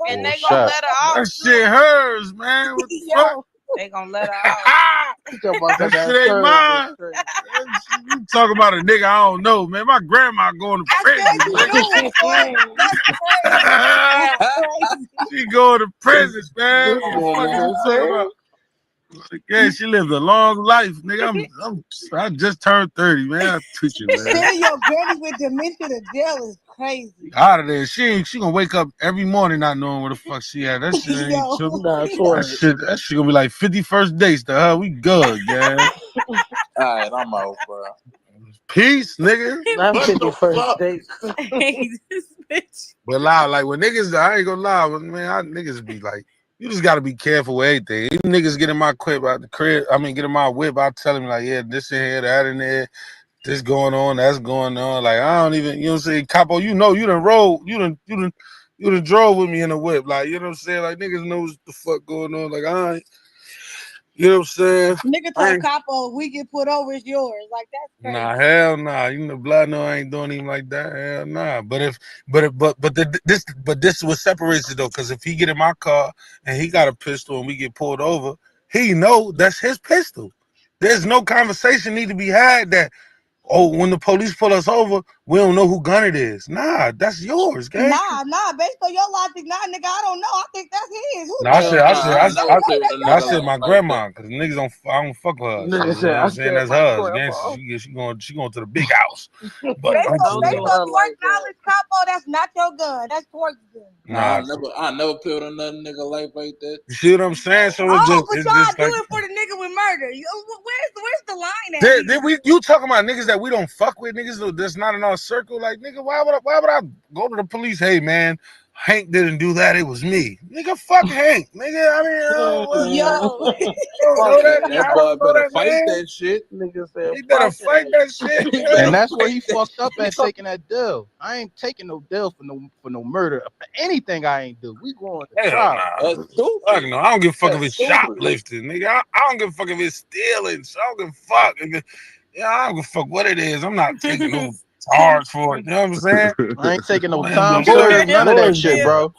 And they gonna let her out. That shit hers, man. What the fuck? They gonna let her out. That shit ain't mine. You talk about a nigga I don't know, man. My grandma going to prison. She going to prison, man. What the fuck you talking about? Yeah, she lived a long life, nigga. I just turned 30, man. I teach you, man. Sending your granny with dementia to jail is crazy. Out of there. She gonna wake up every morning not knowing where the fuck she at. That shit ain't true. That shit gonna be like 51st dates to her. We good, gang. All right, I'm out, bro. Peace, nigga. Not 51st dates. But loud, like when niggas, I ain't gonna lie, man, niggas be like, you just gotta be careful with everything. Even niggas get in my whip out the crib, get in my whip, I tell them like, yeah, this in here, that in there, this going on, that's going on. Like, I don't even, you know what I'm saying? Capo, you done rolled, you done drove with me in the whip. Like, you know what I'm saying? Like, niggas know what the fuck going on. Like, I ain't, you know what I'm saying? Nigga told Capo, we get put over, it's yours. Like, that's crazy. Nah, hell nah. You know, blood know I ain't doing him like that. Hell nah. But this is what separates it though, because if he get in my car and he got a pistol and we get pulled over, he know that's his pistol. There's no conversation need to be had that, oh, when the police pull us over, we don't know who gun it is. Nah, that's yours, gang. Nah. Based on your logic, nigga, I don't know. I think that's his. I said my grandma, because niggas I don't fuck with her. So, you know what I'm saying? That's hers. Again, she going to the big house. But based on Twerk knowledge, Capo, that's not your gun. That's Twerk's gun. Nah, I never killed another nigga life like that. You see what I'm saying? So but y'all it's do like, it for the nigga with murder. Where's the line at? You talking about niggas that we don't fuck with, niggas that's not in our circle? Like, nigga, why would I go to the police? Hey, man, Hank didn't do that. It was me. Nigga, fuck Hank. Nigga, I mean, Yo. That boy better fight that shit. Nigga said, he better fight that shit. And that's where he fucked up at taking that deal. I ain't taking no deal for no murder. For anything I ain't do. We going to trial. Nah. Fuck no. I don't give a fuck if it's shoplifting, nigga. I don't give a fuck if it's stealing. So I don't give a fuck. I don't give a fuck what it is. I'm not taking no charge for it. You know what I'm saying? I ain't taking no time for none of that shit, bro.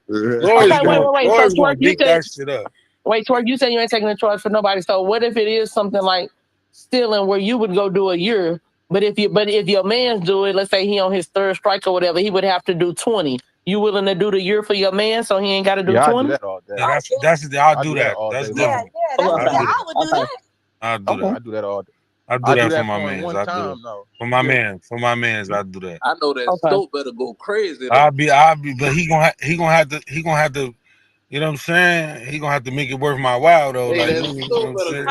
Wait. So Twork, you said that shit up. Wait, Twork, you said you ain't taking a charge for nobody. So what if it is something like stealing where you would go do a year, but if your man's do it, let's say he on his third strike or whatever, he would have to do 20. You willing to do the year for your man so he ain't got to do 20? I do that all day. I'll do that. That's different. I would do that. I'll do that. I do that all day. I do that for my mans. For my mans, I do that. I know that Stoke better go crazy. I'll be, but he gonna have to. You know what I'm saying? He gonna have to make it worth my while though. Hey, like, you know what I'm saying?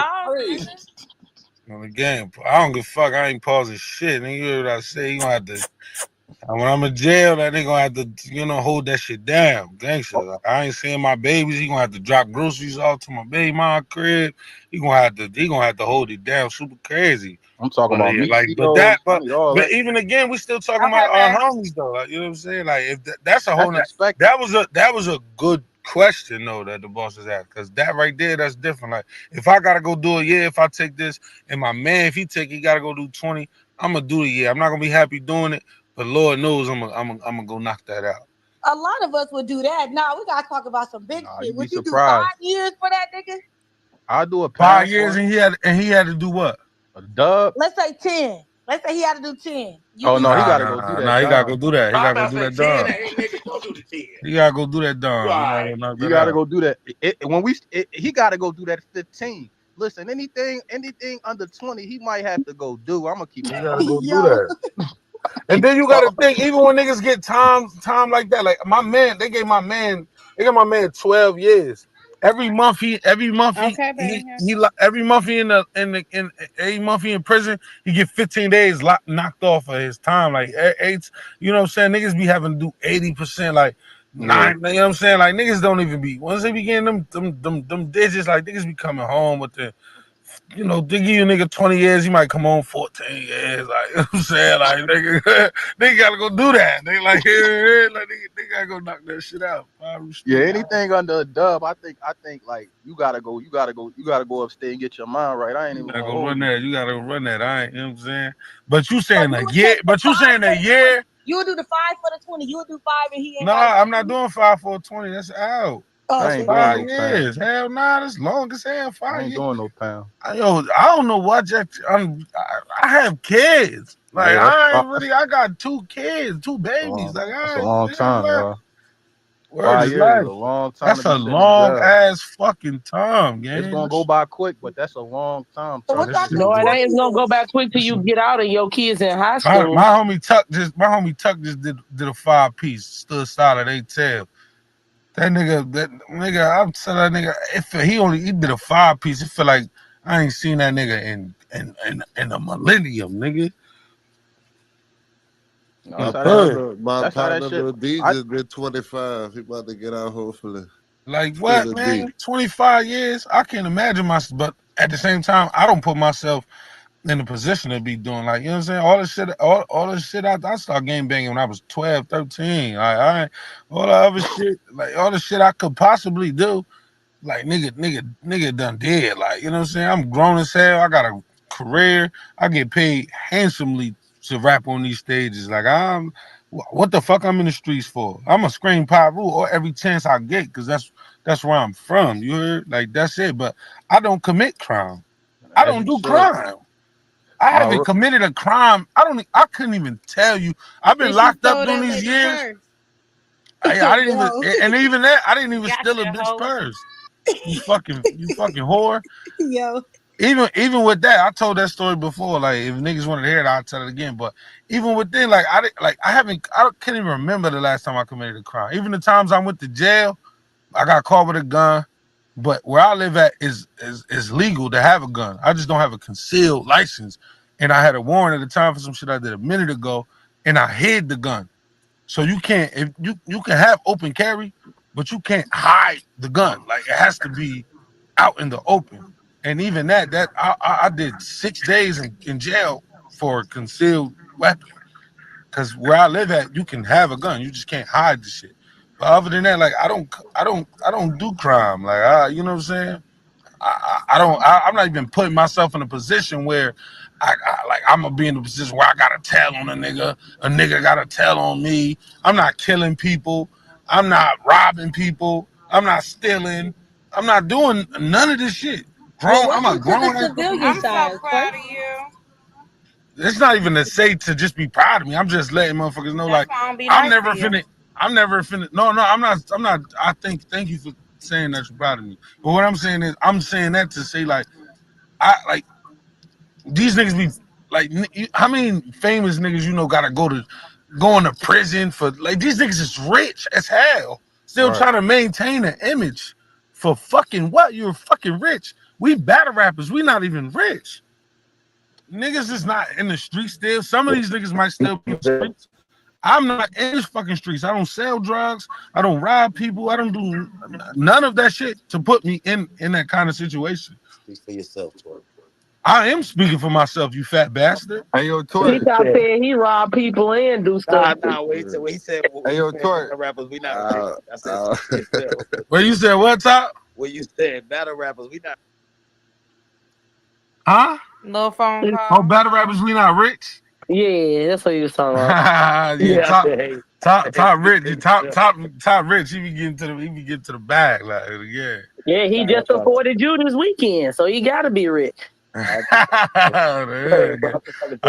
On the game, I don't give a fuck. I ain't pausing shit. Nigga, you hear what I say? He gonna have to. When I'm in jail, that nigga gonna have to, hold that shit down, gangster. Like, I ain't seeing my babies. He gonna have to drop groceries off to my baby mom crib. He gonna have to hold it down, super crazy. I'm talking about me. Like, but even again, we still talking about our homies though. Like, you know what I'm saying? Like, if that's a whole that was a good question though that the boss is asked, because that right there, that's different. Like, if I gotta go do a year, if I take this, and my man, if he gotta go do 20, I'm gonna do the year. I'm not gonna be happy doing it. But Lord knows I'm gonna go knock that out. A lot of us would do that. Nah, we gotta talk about some big shit. Would you surprised. do 5 years for that nigga? I'll do a 5 years, and he had to do what? A dub. Let's say 10. Let's say he had to do 10. He gotta go do that. Nah, he gotta go do that. He gotta go do that dub. He gotta go do that dub. You gotta go do that. He gotta go do that 15. Listen, anything under 20, he might have to go do. I'm gonna keep. He gotta go do that. And then you gotta think, even when niggas get time like that, like my man, they got my man 12 years. Every month he in prison, he get 15 days knocked off of his time. Like 8, you know what I'm saying? Niggas be having to do 80%, like 9, you know what I'm saying? Like niggas don't even be, once they be getting them digits, like niggas be coming home with the, they give you a nigga 20 years, he might come on 14 years. Like, you know what I'm saying? Like, nigga gotta go do that. They like, they gotta go knock that shit out. Yeah, anything under a dub, I think like you gotta go upstairs and get your mind right. I ain't even gonna run that. You gotta run that. I ain't, you know what I'm saying? But you saying a year. You would do the 5 for the 20. You would do 5 and he ain't. Nah, I'm not doing 5 for 20. That's out. I ain't 5 years. Hell nah, that's long as hell. 5 years. I ain't doing no pound. I don't know what I have kids. Like I got 2 kids, 2 babies. Like that's a long time, bro. 5 years is a long time. That's a long ass fucking time, gang. It's gonna go by quick, but that's a long time. No, it ain't gonna go back quick till you get out and your kids in high school. My homie Tuck just did a 5-piece, stood solid, they tail. That nigga, I'm telling that nigga, if he did a 5-piece, it feel like I ain't seen that nigga in a millennium, nigga. My partner DJ did 25. He about to get out hopefully. Like what, man? 25 years? I can't imagine myself, but at the same time, I don't put myself in the position to be doing, like, you know what I'm saying? All this shit I started game banging when I was 12, 13. Like all the other shit, like all the shit I could possibly do, like nigga done did. Like, you know what I'm saying? I'm grown as hell. I got a career. I get paid handsomely to rap on these stages. Like what the fuck I'm in the streets for? I'm a scream pop rule or every chance I get, because that's where I'm from. You heard? Like that's it. But I don't commit crime. I don't do crime. I haven't committed a crime. I couldn't even tell you. I've been locked up during these years. I didn't even, and even that, I didn't even steal a bitch purse. You fucking whore. Yo. Even with that, I told that story before. Like, if niggas wanted to hear it, I'll tell it again. But even within, like, I can't even remember the last time I committed a crime. Even the times I went to jail, I got caught with a gun. But where I live at is legal to have a gun. I just don't have a concealed license. And I had a warrant at the time for some shit I did a minute ago, and I hid the gun. So you can't if you can have open carry, but you can't hide the gun. Like it has to be out in the open. And even that I did 6 days in jail for concealed weapon. Because where I live at, you can have a gun, you just can't hide the shit. But other than that, like I don't do crime. Like you know what I'm saying? I'm not even putting myself in a position where I'm gonna be in a position where I gotta tell on a nigga gotta tell on me. I'm not killing people. I'm not robbing people. I'm not stealing. I'm not doing none of this shit. Well, I'm a welcome to grown the ass. civilian I'm so side, proud of you. It's not even to say to just be proud of me. I'm just letting motherfuckers know, That's like, why I don't be I'm nice never to you. finna. I'm never finna. No, I'm not. Thank you for saying that you're proud of me. But what I'm saying is, I'm saying that to say, like, I like these niggas be like, how many famous niggas you know gotta go into prison for? Like, these niggas is rich as hell, still trying to maintain an image for fucking what? You're fucking rich. We battle rappers. We not even rich. Niggas is not in the streets still. Some of these niggas might still be in the streets. I'm not in the fucking streets. I don't sell drugs. I don't rob people. I don't do none of that shit to put me in that kind of situation. Speak for yourself, Twork. I am speaking for myself, you fat bastard. Hey, yo, He Twork. got said he robbed people and do stuff. Nah. What he said. Hey, yo, Twork. Battle rappers, we not rich. I said, speak for yourself. Well, you said what, Top? What you said, battle rappers, we not. Huh? Little phone Oh, call. battle rappers, we not rich. Yeah, that's what he was talking about. Yeah, I said, hey, top rich. speak for Top rich. He be getting to the bag, like yeah. Yeah, he just supported you this weekend, so he got to be rich. I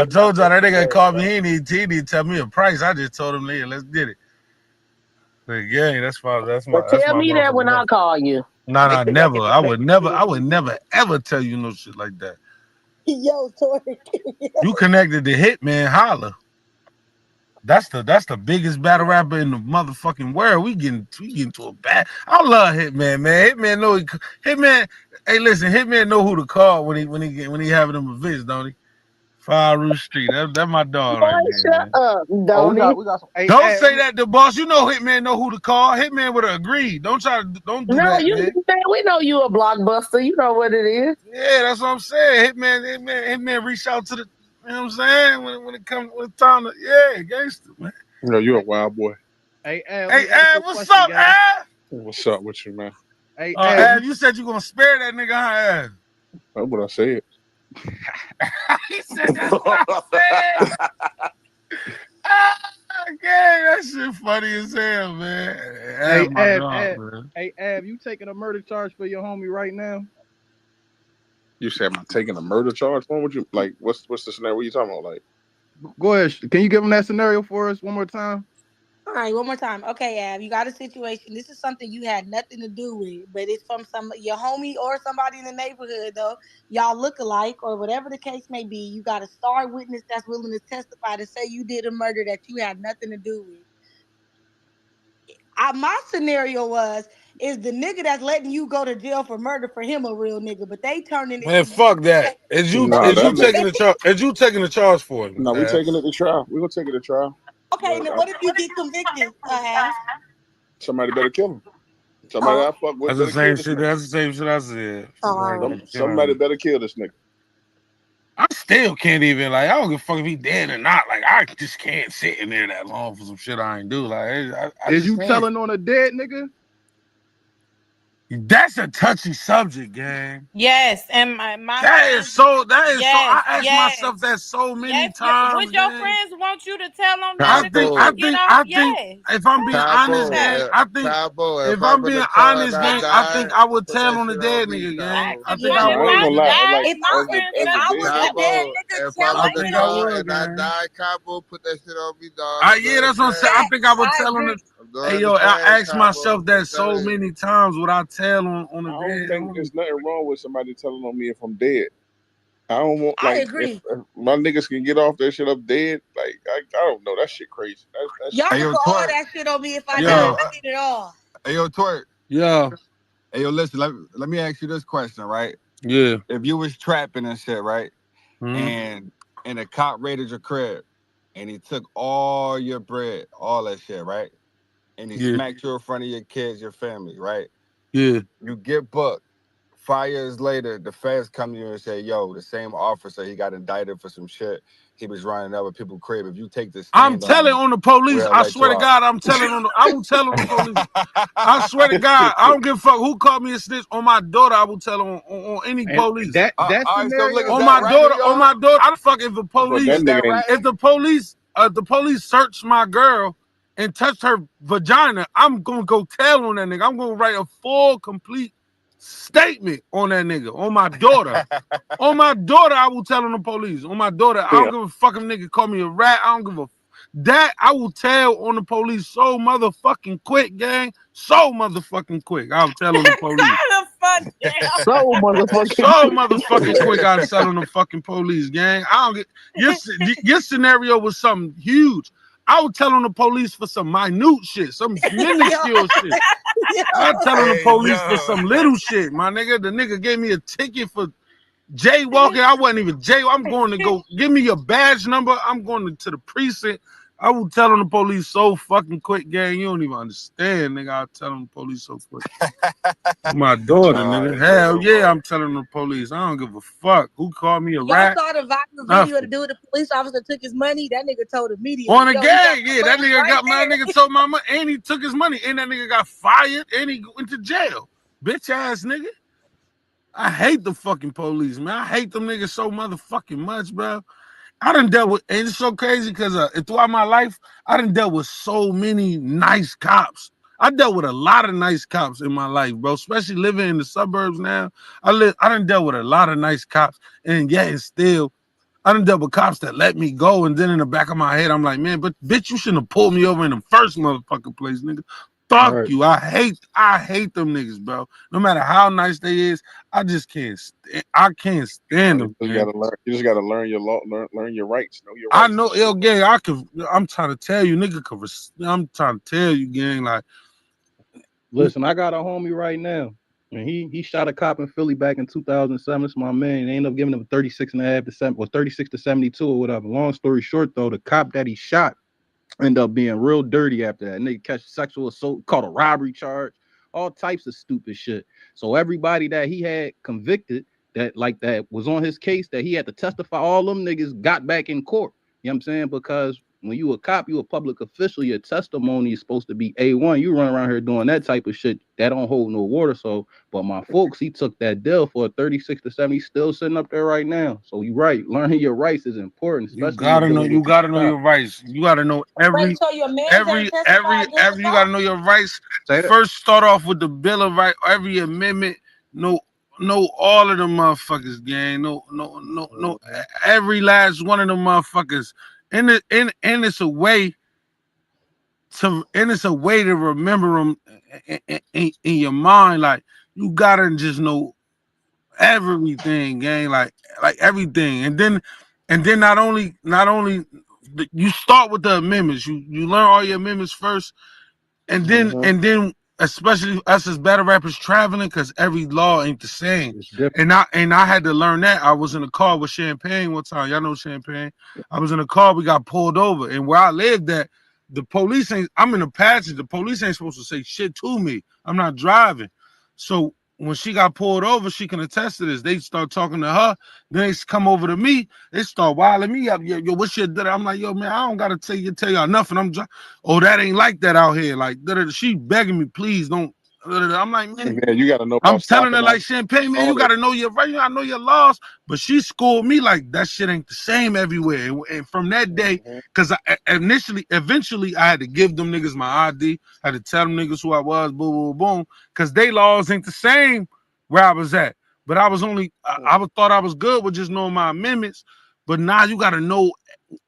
told y'all that nigga called me. He need to tell me a price. I just told him, yeah, let's get it. But yeah, that's my But tell me that when I call you. Nah, never. I would never ever tell you no shit like that. Yo, Twork. You connected to Hitman, holla. That's the biggest battle rapper in the motherfucking world. We getting to a bad. I love Hitman, man. Hitman know Hitman. Hey, listen, Hitman know who to call when he having them events, don't he? Fire Roof Street. That my dog Boy, right there. shut up, Oh, don't we got some. Hey, Don't say that to boss. You know Hitman know who to call. Hitman would have agreed. Don't do No, that, you man. we know you a blockbuster. You know what it is. Yeah, that's what I'm saying. Hitman reach out to the. You know what I'm saying? When it comes when time to gangster, man. You know, you're a wild boy. Hey, What's up, Av? What's up with you, man? Hey, Av, you said you gonna spare that nigga, huh, Av? That's what I said. He said that's what I said. Okay, that shit funny as hell, man. Hey, Av, you taking a murder charge for your homie right now? You said, am I taking a murder charge? What would you like? What's the scenario? What are you talking about? Like, go ahead. Can you give him that scenario for us one more time? All right, one more time. Okay, Av, you got a situation. This is something you had nothing to do with, but it's from your homie or somebody in the neighborhood, though. Y'all look alike, or whatever the case may be. You got a star witness that's willing to testify to say you did a murder that you had nothing to do with. My scenario is the nigga that's letting you go to jail for murder for him a real nigga, but they turning it. Man, fuck that. Is you taking the charge? Is you taking the charge for him? No, we taking it to trial. We gonna take it to trial. Okay, now what if you get convicted? Somebody better kill him. Somebody I fuck with. That's the same shit. That's the same shit I said. Somebody better kill this nigga. I still can't even I don't give a fuck if he dead or not. Like I just can't sit in there that long for some shit I ain't do. Like is you telling on a dead nigga? That's a touchy subject, gang. Yes, and my that is so. I ask myself that so many times. Would your friends want you to tell them that? I think if I'm being honest, gang, I think if I'm being honest, gang, I think I would tell on the dead nigga, gang. I think I would. If I was a dead nigga telling and I died, Cabo, put that shit on me, dog. Yeah, that's what I'm saying. I think I would tell on the. Hey yo, I ask myself that so many times. Would I tell on the dead? I don't think there's nothing wrong with somebody telling on me if I'm dead. I don't want. I agree. If my niggas can get off that shit up dead. Like I don't know. That shit crazy. Y'all can put all that shit on me if I did nothing at all. Hey yo, Twork. Yeah. Hey yo, listen. Let me ask you this question, right? Yeah. If you was trapping and shit, right, mm-hmm. and a cop raided your crib, and he took all your bread, all that shit, right? And he smacked you in front of your kids, your family, right? Yeah. You get booked. 5 years later, the feds come to you and say, yo, the same officer, he got indicted for some shit. He was running other people's crib. If you take this I'm telling on the police. I swear to God, I'm telling on the. I will tell on the police. I swear to God, I don't give a fuck who called me a snitch on my daughter. I will tell on any police. That on scenario, my daughter, on my daughter. I don't fuck if the police. If the police search my girl and touch her vagina, I'm gonna go tell on that nigga. I'm gonna write a full, complete statement on that nigga, on my daughter. On my daughter, I will tell on the police. On my daughter, I don't give a fucking nigga call me a rat. I don't give a that I will tell on the police so motherfucking quick, gang. So motherfucking quick. I'll tell on the police. So motherfucking So motherfucking quick. I'll tell on the fucking police, gang. I don't get your scenario was something huge. I would tell on the police for some minute shit, some minuscule shit. I'll tell on the police for some little shit, my nigga. The nigga gave me a ticket for jaywalking. I wasn't even I'm going to go give me your badge number. I'm going to the precinct. I will tell on the police so fucking quick, gang. You don't even understand, nigga. I'll tell on the police so quick. My daughter, nigga. Hell yeah, I'm telling the police. I don't give a fuck. Who called me a rat? Y'all saw the viral video to do with the police officer took his money. That nigga told the media. On a gang, yeah. That nigga got my nigga told my money and he took his money. And that nigga got fired and he went to jail. Bitch ass nigga. I hate the fucking police, man. I hate them niggas so motherfucking much, bro. I done dealt with, and it's so crazy because throughout my life, I done dealt with so many nice cops. I dealt with a lot of nice cops in my life, bro. Especially living in the suburbs now. I done dealt with a lot of nice cops, and yet and still, I done dealt with cops that let me go, and then in the back of my head, I'm like, man, but bitch, you shouldn't have pulled me over in the first motherfucking place, nigga. Fuck you. I hate them niggas, bro. No matter how nice they is, I just can't. I can't stand them. You just gotta learn your law, learn your rights. Know your rights. I know, gang. I'm trying to tell you, nigga. I'm trying to tell you, gang. Like, listen, I got a homie right now, and he shot a cop in Philly back in 2007. It's my man. They ended up giving him 36.5 to 7, or 36 to 72 or whatever. Long story short, though, the cop that he shot end up being real dirty after that. And they catch sexual assault, caught a robbery charge, all types of stupid shit. So everybody that he had convicted that was on his case that he had to testify, all them niggas got back in court. You know what I'm saying? Because when you a cop, you a public official, your testimony is supposed to be A1. You run around here doing that type of shit, that don't hold no water. So, but my folks, he took that deal for a 36 to 70, still sitting up there right now. So you're right. Learning your rights is important. You gotta know your rights. You gotta know every you gotta know your rights. First start off with the Bill of Rights, every amendment, know all of them motherfuckers, gang. No, every last one of them motherfuckers. And it's a way to remember them in your mind. Like, you gotta just know everything, gang. Like everything. And then not only you start with the amendments. You learn all your amendments first, and then especially us as battle rappers traveling, because every law ain't the same. And I had to learn that. I was in a car with Champagne one time. Y'all know Champagne. I was in a car, we got pulled over. And where I lived at, the police I'm in a passenger. The police ain't supposed to say shit to me. I'm not driving. So when she got pulled over, she can attest to this. They start talking to her. Then they come over to me. They start wilding me up. Yo, what's your deal? I'm like, yo, man, I don't gotta tell y'all nothing. Oh, that ain't like that out here. Like, she begging me, please don't. I'm like, man, you gotta know. I'm telling her like, Champagne, man, you gotta know your right. You gotta know your laws. But she schooled me like that shit ain't the same everywhere. And from that day, because eventually, I had to give them niggas my ID. I had to tell them niggas who I was, boom, boom, boom, because they laws ain't the same where I was at. But I was only, I thought I was good with just knowing my amendments. But now you gotta know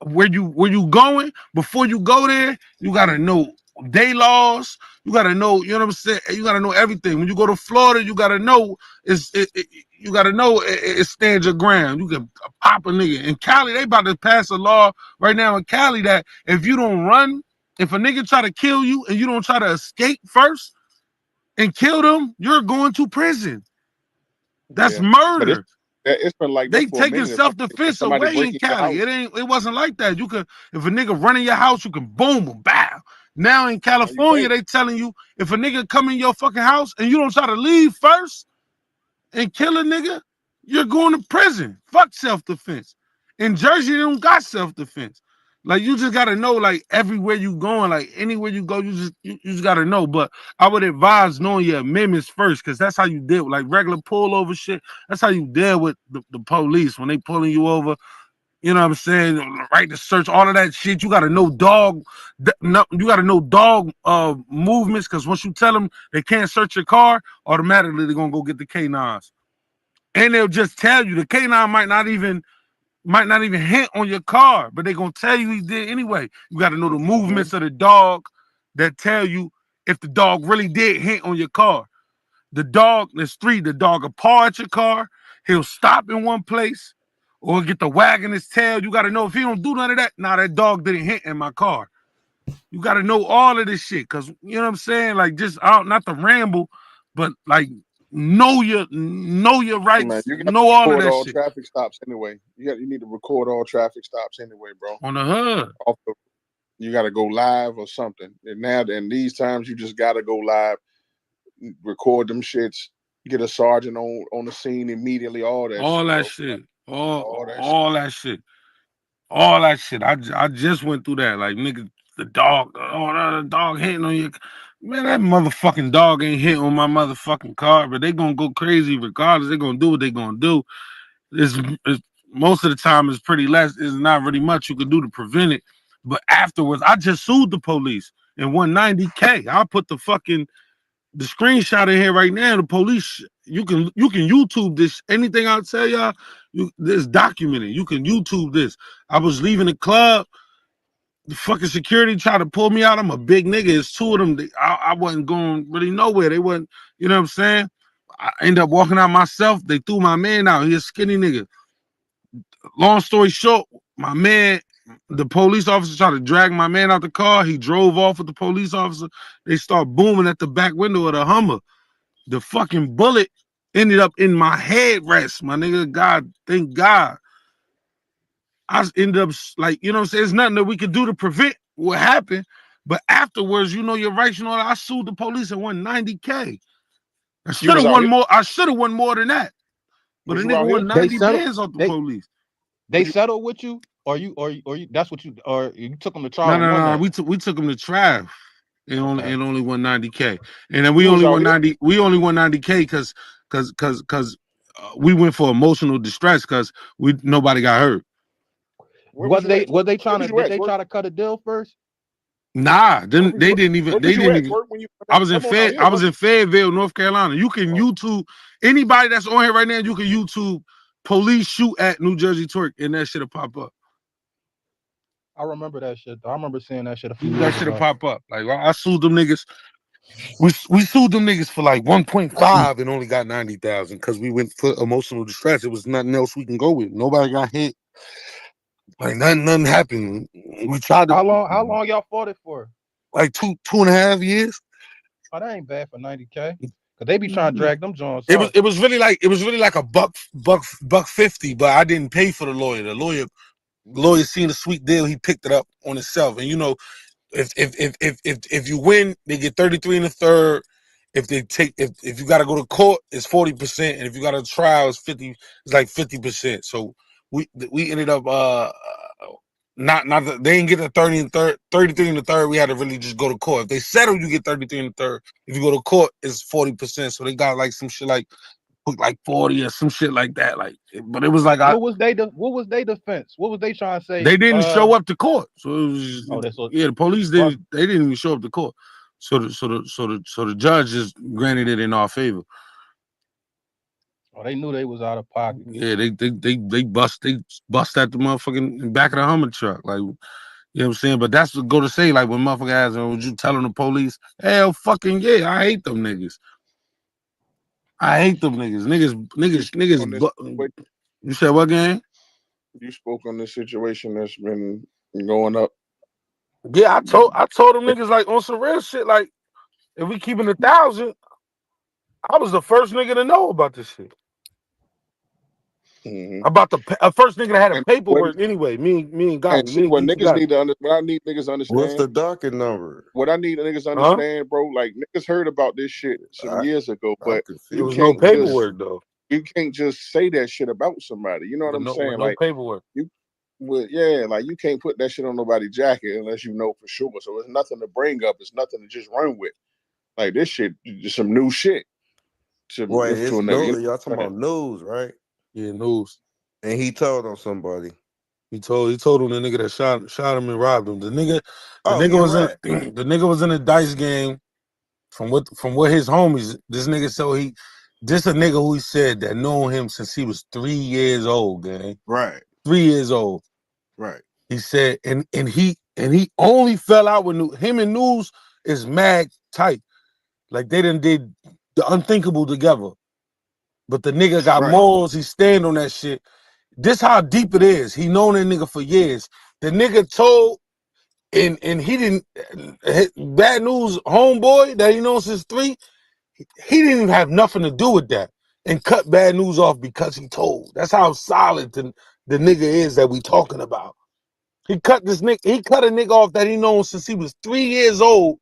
where you going. Before you go there, you gotta know they laws. You gotta know, you know what I'm saying? You gotta know everything. When you go to Florida, you gotta know it stands your ground. You can pop a nigga. In Cali, they about to pass a law right now in Cali that if you don't run, if a nigga try to kill you and you don't try to escape first and kill them, you're going to prison. That's murder. It's been like they that for a taking minute. self-defense Somebody away in breaking your Cali. house. It wasn't like that. You could, if a nigga run in your house, you can boom, bow. Now in California, they telling you if a nigga come in your fucking house and you don't try to leave first and kill a nigga, you're going to prison. Fuck self-defense. In Jersey, they don't got self-defense. Like, you just gotta know, like, everywhere you going, like anywhere you go, you just gotta know. But I would advise knowing your amendments first, because that's how you deal with like regular pullover shit. That's how you deal with the police when they pulling you over. You know what I'm saying? Right to search, all of that shit. You gotta know dog. You gotta know dog movements, because once you tell them they can't search your car, automatically they're gonna go get the K9s, and they'll just tell you the K9 might not even hit on your car, but they're gonna tell you he did anyway. You got to know the movements of the dog that tell you if the dog really did hit on your car. The dog, there's three. The dog will paw at your car, he'll stop in one place, or get the wagging his tail. You got to know if he don't do none of that, nah, that dog didn't hit in my car. You got to know all of this shit, because you know what I'm saying? Like, just out, not to ramble, but like know your rights, Man, you got know all of record that all shit. traffic stops anyway. You need to record all traffic stops anyway, bro. On the hood. You got to go live or something. And now, in these times, you just got to go live, record them shits, get a sergeant on the scene immediately. All that shit. All that shit. I just went through that. Like, nigga, the dog. Oh, the dog hitting on you. Man, that motherfucking dog ain't hitting on my motherfucking car, but they gonna go crazy regardless. They gonna do what they gonna do. It's most of the time it's pretty less. It's not really much you can do to prevent it. But afterwards, I just sued the police and won $90K. I'll put the screenshot in here right now. The police, you can YouTube this. Anything I'll tell y'all, this documented. You can YouTube this. I was leaving the club. The fucking security tried to pull me out. I'm a big nigga. It's two of them. I wasn't going really nowhere. They wasn't, you know what I'm saying? I ended up walking out myself. They threw my man out. He a skinny nigga. Long story short, my man, the police officer tried to drag my man out the car. He drove off with the police officer. They start booming at the back window of the Hummer. The fucking bullet ended up in my headrest, my nigga. God, thank God. I ended up like, you know what I'm saying? There's nothing that we could do to prevent what happened. But afterwards, you know your rights, you know, I sued the police and won $90K. I should have won more. I should have won more than that. But the nigga won 90 bands off the police. They settled with you, or you that's what you, or you took them to trial? No. We took them to trial. And only won $90K. And then we only won 90K because we went for emotional distress because nobody got hurt. Was they trying to, did they try to cut a deal first? Nah, they didn't even. I was in Fayetteville, North Carolina. You can YouTube anybody that's on here right now. You can YouTube police shoot at Jerzey Twork, and that shit'll pop up. I remember that shit. I remember seeing that shit a few years ago. That shit'll pop up. Like, I sued them niggas. We sued them niggas for like 1.5 and only got 90,000 because we went for emotional distress. It was nothing else we can go with. Nobody got hit. Like, nothing happened. We tried to. How long y'all fought it for? Like 2.5 years. Oh, that ain't bad for 90K. Cause they be trying to drag them joints. It was really like a buck 50, but I didn't pay for the lawyer. The lawyer seen a sweet deal. He picked it up on himself. And you know, if you win, they get 33 1/3. If you got to go to court, it's 40%, and if you got to trial, it's 50. It's like 50%. So we ended up they didn't get the 33 1/3. We had to really just go to court. If they settle, you get 33 1/3. If you go to court, it's 40%. So they got like some shit like 40 or some shit like that. Like, but it was like what was their defense? What was they trying to say? They didn't show up to court. So it was just, the police didn't. They didn't even show up to court. So the judge just granted it in our favor. Oh, they knew they was out of pocket. Yeah, they bust at the motherfucking back of the Hummer truck. Like, you know what I'm saying? But that's what go to say, like, when motherfucker asked, would you telling the police? Hell fucking yeah, I hate them niggas. Niggas. You said what, gang? You spoke on the situation that's been going up. Yeah, I told them niggas, like, on some real shit, like, if we keeping 1,000, I was the first nigga to know about this shit. About the first nigga that had a paperwork anyway. Me and Gotti. And see, what niggas need to what I need niggas to understand. What's the docket number? What I need niggas to understand, bro. Like niggas heard about this shit some years ago, but there was no paperwork though. You can't just say that shit about somebody. You know what I'm saying? No like paperwork. Like you can't put that shit on nobody's jacket unless you know for sure. So it's nothing to bring up. It's nothing to just run with. Like this shit, just some new shit. Wait, it's Newz. Y'all talking about Newz, right? Yeah, Newz. And he told on somebody. He told him the nigga that shot him and robbed him. The nigga was in a dice game. From what his homies, this nigga this a nigga who he said that known him since he was 3 years old, gang. Right. 3 years old. Right. He said, and he only fell out with him and Newz is mad tight. Like they done did the unthinkable together. But the nigga got morals, he stand on that shit. This how deep it is. He known that nigga for years. The nigga told, and he didn't, Bad News homeboy that he knows since 3, he didn't even have nothing to do with that. And cut Bad News off because he told. That's how solid the nigga is that we talking about. He cut a nigga off that he known since he was 3 years old.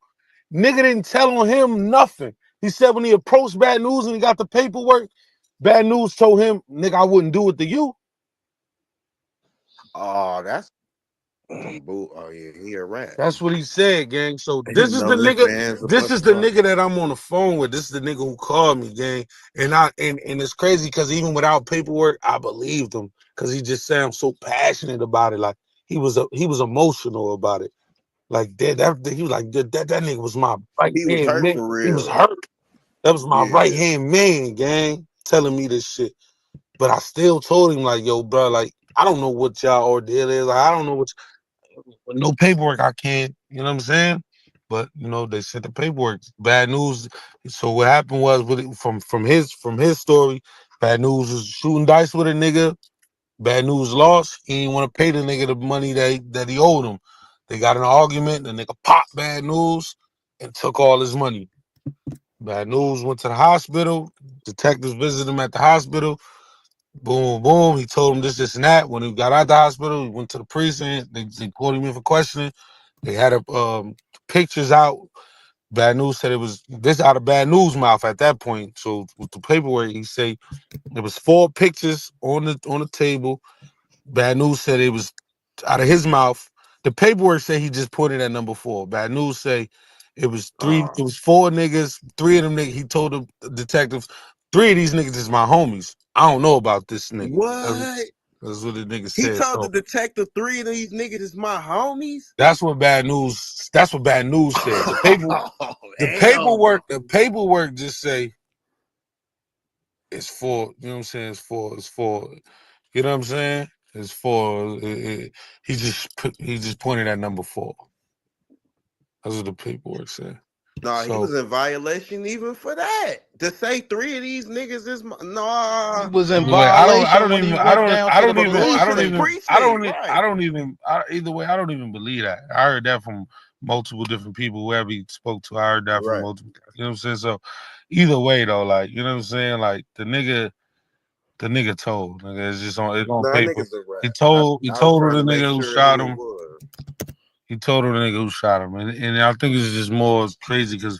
Nigga didn't tell on him nothing. He said when he approached Bad News and he got the paperwork, Bad News told him, nigga, I wouldn't do it to you. Oh, that's some boo. Oh yeah, he a rat. That's what he said, gang. So this is the nigga. This is the nigga that I'm on the phone with. This is the nigga who called me, gang. And it's crazy because even without paperwork, I believed him because he just said I'm so passionate about it. Like he was emotional about it. Like he was like that nigga was my right hand man. For real. He was hurt. That was my right hand man, gang, telling me this shit. But I still told him like, yo, bro, like I don't know what y'all ordeal is. Like I don't know with no paperwork I can't. You know what I'm saying? But you know they sent the paperwork. Bad News. So what happened was from his story, Bad News was shooting dice with a nigga. Bad News lost. He didn't want to pay the nigga the money that he owed him. They got in an argument. The nigga popped Bad News and took all his money. Bad News went to the hospital. Detectives visited him at the hospital. Boom, boom. He told him this, and that. When he got out the hospital, he went to the precinct. They called him in for questioning. They had pictures out. Bad News said it was this out of Bad News mouth at that point. So with the paperwork, he said there was 4 pictures on the table. Bad News said it was out of his mouth. The paperwork said he just put it at number 4. Bad News say it was 3. It was 4 niggas. 3 of them niggas. He told the detectives, 3 of these niggas is my homies. I don't know about this nigga. What? That's what the nigga said. He told the detective 3 of these niggas is my homies. That's what Bad News. That's what Bad News said. The paperwork just say it's for. You know what I'm saying? It's for. You know what I'm saying? It's for. He just pointed at number 4. That's what the paperwork said. No, he was in violation even for that. To say 3 of these niggas is my, he was in violation. Either way, I don't even believe that. I heard that from multiple different people. Whoever he spoke to, I heard that from multiple. You know what I'm saying? So either way, though, like you know what I'm saying, like the nigga told. Nigga, it's just on paper. He told the nigga who shot him. He told the nigga who shot him, and I think it's just more crazy because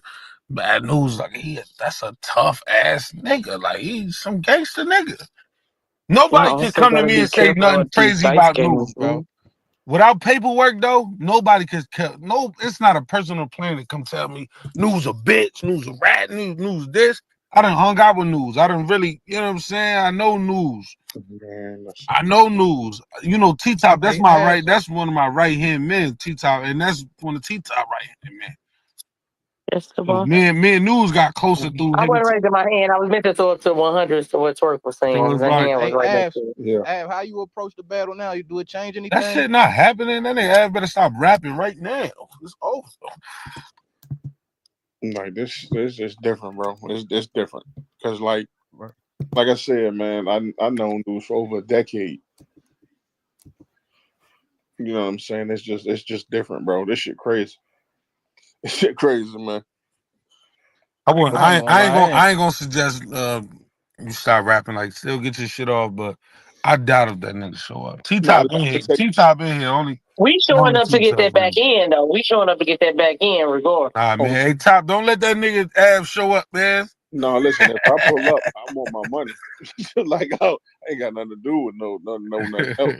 Bad News, like that's a tough ass nigga, like he's some gangster nigga. Nobody can come to me and say nothing crazy about Newz, bro. Without paperwork, though, nobody could. No, it's not a personal plan to come tell me Newz a bitch, Newz a rat, Newz this. I done hung out with Newz. I done really, you know what I'm saying? I know Newz. I know Newz. You know, T-Top, that's that's one of my right-hand men, T-Top, and that's one of T-Top right-hand men. Yes, so me and Newz got closer through. I wasn't raising my hand. I was meant to throw up to 100, so what Twork was saying. His hand was right next to it. Yeah. How you approach the battle now? Do it change anything? That shit not happening. That nigga better stop rapping right now. It's over. Like this is different, bro. It's different because like I said, man, I know Newz for over a decade. You know what I'm saying? It's just different, bro. This shit crazy. This shit crazy, man. I ain't gonna suggest you start rapping. Like, still get your shit off, but I doubt if that nigga show up. T-Top in here. T-Top in here only. We showing up to get that back in, though. We showing up to get that back in, regardless. Nah, man. Hey, Top, don't let that nigga Av show up, man. No, listen. If I pull up, I want my money. Like, I ain't got nothing to do with nothing else.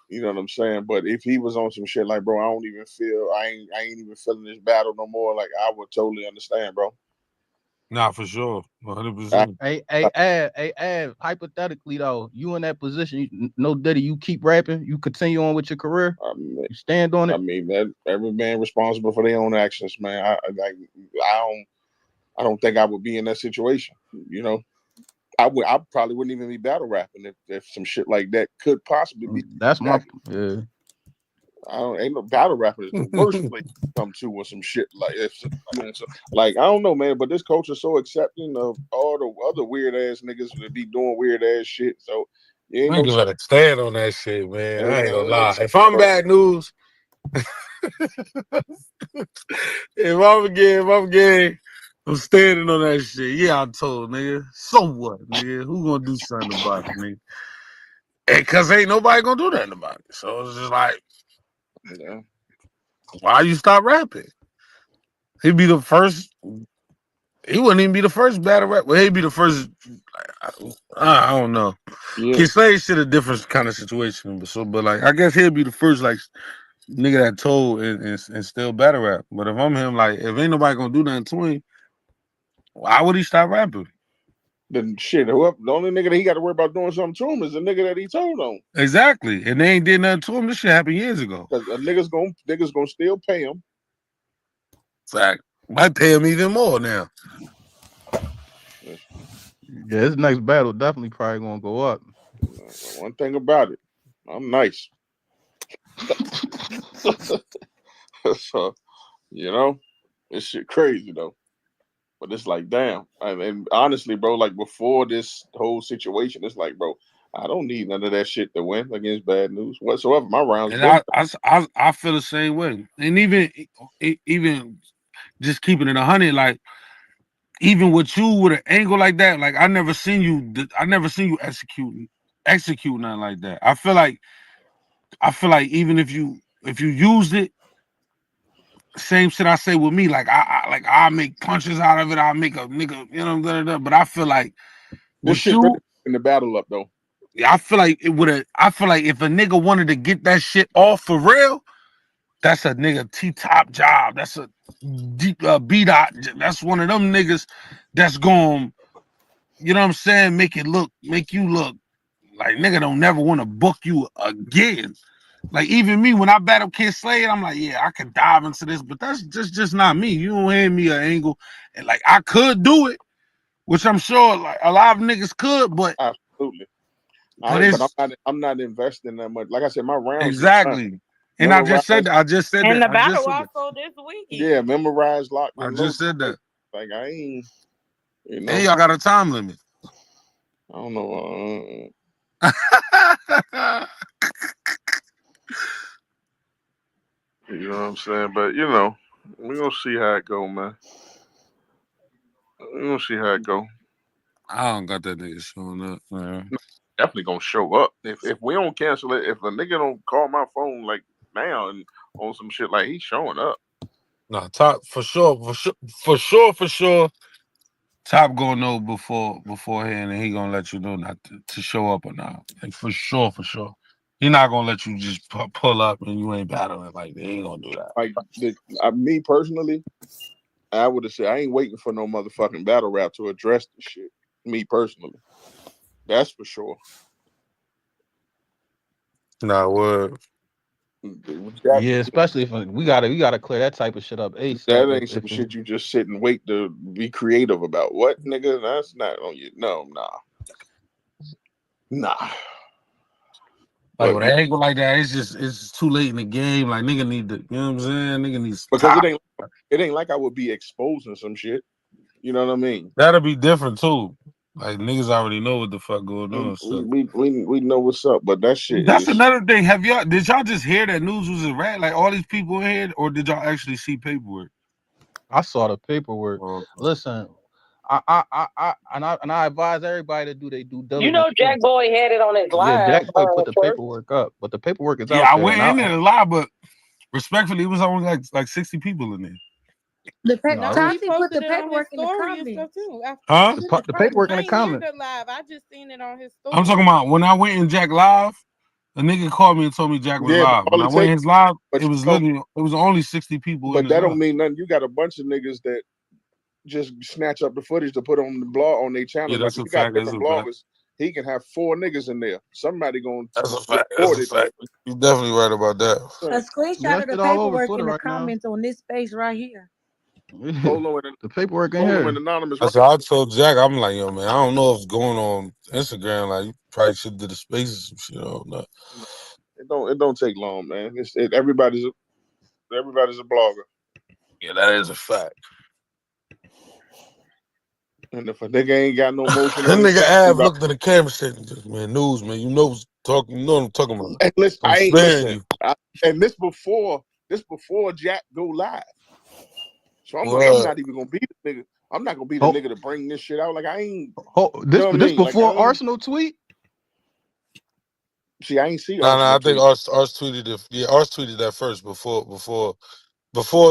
You know what I'm saying? But if he was on some shit like, bro, I don't even feel, I ain't even feeling this battle no more. Like, I would totally understand, bro. Nah, for sure, 100%. Hey, hypothetically though, you in that position, no Diddy, you keep rapping, you continue on with your career, you stand on it. I mean, that every man responsible for their own actions, man. I don't think I would be in that situation. You know, I probably wouldn't even be battle rapping if some shit like that could possibly be. That's my ain't no battle rapper is the worst place to come to with some shit like like I don't know, man, but this culture is so accepting of all the other weird ass niggas that be doing weird ass shit. So you ain't gonna let it stand on that shit, man. I ain't gonna lie. If I'm bad news, if I'm gay, I'm standing on that shit. Yeah, I told nigga. So what, nigga? Who gonna do something about it, nigga? And cause ain't nobody gonna do nothing about it. So it's just like, yeah. Why you stop rapping? He'd be the first. He wouldn't even be the first battle rap. Well, he'd be the first. I don't know. Yeah. Kid Slade shit a different kind of situation, but like I guess he'd be the first like nigga that told and still battle rap. But if I'm him, like if ain't nobody gonna do nothing to him, why would he stop rapping? Then shit, the only nigga that he got to worry about doing something to him is the nigga that he told on. Exactly, and they ain't did nothing to him. This shit happened years ago. Because niggas gonna still pay him. Fact, might pay him even more now. Yeah, this next battle definitely probably gonna go up. One thing about it, I'm nice. So, you know, this shit crazy though. But it's like, damn. And honestly, bro, like before this whole situation, it's like, bro, I don't need none of that shit to win against Bad News whatsoever. My rounds. And I feel the same way. And even just keeping it 100, like even with you with an angle like that, like I never seen you execute nothing like that. I feel like even if you used it, same shit I say with me. Like I make punches out of it. I make a nigga, you know, but I feel like this shit really in the battle up though. Yeah, I feel like it would have. I feel like if a nigga wanted to get that shit off for real, that's a nigga T-Top job. That's a B-Dot. That's one of them niggas that's going, you know what I'm saying, make you look like nigga don't never want to book you again. Like even me, when I battle Kid Slade, I'm like, yeah, I can dive into this, but that's just not me. You don't hand me an angle, and like I could do it, which I'm sure like a lot of niggas could, but absolutely. But I'm not investing that much. Like I said, my rounds exactly. And I just said that. And the battle also this weekend. Yeah, memorized, locked. I just said that. Like I ain't, you know. And y'all got a time limit. I don't know. You know what I'm saying? But you know, we're gonna see how it go, man. We're gonna see how it go. I don't got that nigga showing up, man. Definitely gonna show up. If we don't cancel it, if a nigga don't call my phone like now and on some shit, like he's showing up. No, Top for sure. Top gonna know beforehand, and he gonna let you know not to show up or not. Like for sure. He not gonna let you just pull up and you ain't battling like that. He ain't gonna do that. Like me personally, I would have said I ain't waiting for no motherfucking battle rap to address this shit. Me personally, that's for sure. Nah, word. Yeah, especially if we gotta clear that type of shit up. That ain't some shit you just sit and wait to be creative about. What, nigga? That's not on you. No, nah. Like with an angle like that, it's too late in the game. Like nigga need to, you know what I'm saying? Nigga needs because it ain't like I would be exposing some shit. You know what I mean? That'll be different too. Like niggas already know what the fuck going on. So. We know what's up, but that shit. That's another thing. Did y'all just hear that Newz was a rat? Like all these people in here, or did y'all actually see paperwork? I saw the paperwork. Listen, I advise everybody to do their due diligence. You know, Jack Boy had it on his live. Yeah, Jack Boy put the paperwork up, but the paperwork is out I there. went in there a lot, but respectfully, it was only like 60 people in there. Tati put the paperwork in the comments. Huh? The paperwork in the I comments. ain't live. I just seen it on his story. I'm talking about when I went in Jack live. A nigga called me and told me Jack was live. When I went in his live, it was literally only 60 people. But that don't mean nothing. You got a bunch of niggas that just snatch up the footage to put on the blog on their channel. Yeah, that's like a if you fact. got different bloggers, he can have 4 niggas in there. Somebody gonna That's a fact. That's a fact. You're definitely right about that. A screenshot of the paperwork in the comments on this page right here. The paperwork in Polo here. and anonymous. So I told Jack, I'm like, yo, man, I don't know if it's going on Instagram. Like, you probably should do the spaces and shit. No. It don't take long, man. Everybody's a blogger. Yeah, that is a fact. And if a nigga ain't got no motion, That nigga Av looked at the camera and said, man, Newz, man, you know what I'm talking about. And listen, I'm I ain't sparing listen. you. And this before Jack go live. So I'm like, I'm not even gonna be the nigga. I'm not gonna be the nigga to bring this shit out. Like I ain't. This before Arsenal tweet. See, I ain't see. No, I think Ars tweeted it. Yeah, Ars tweeted that first before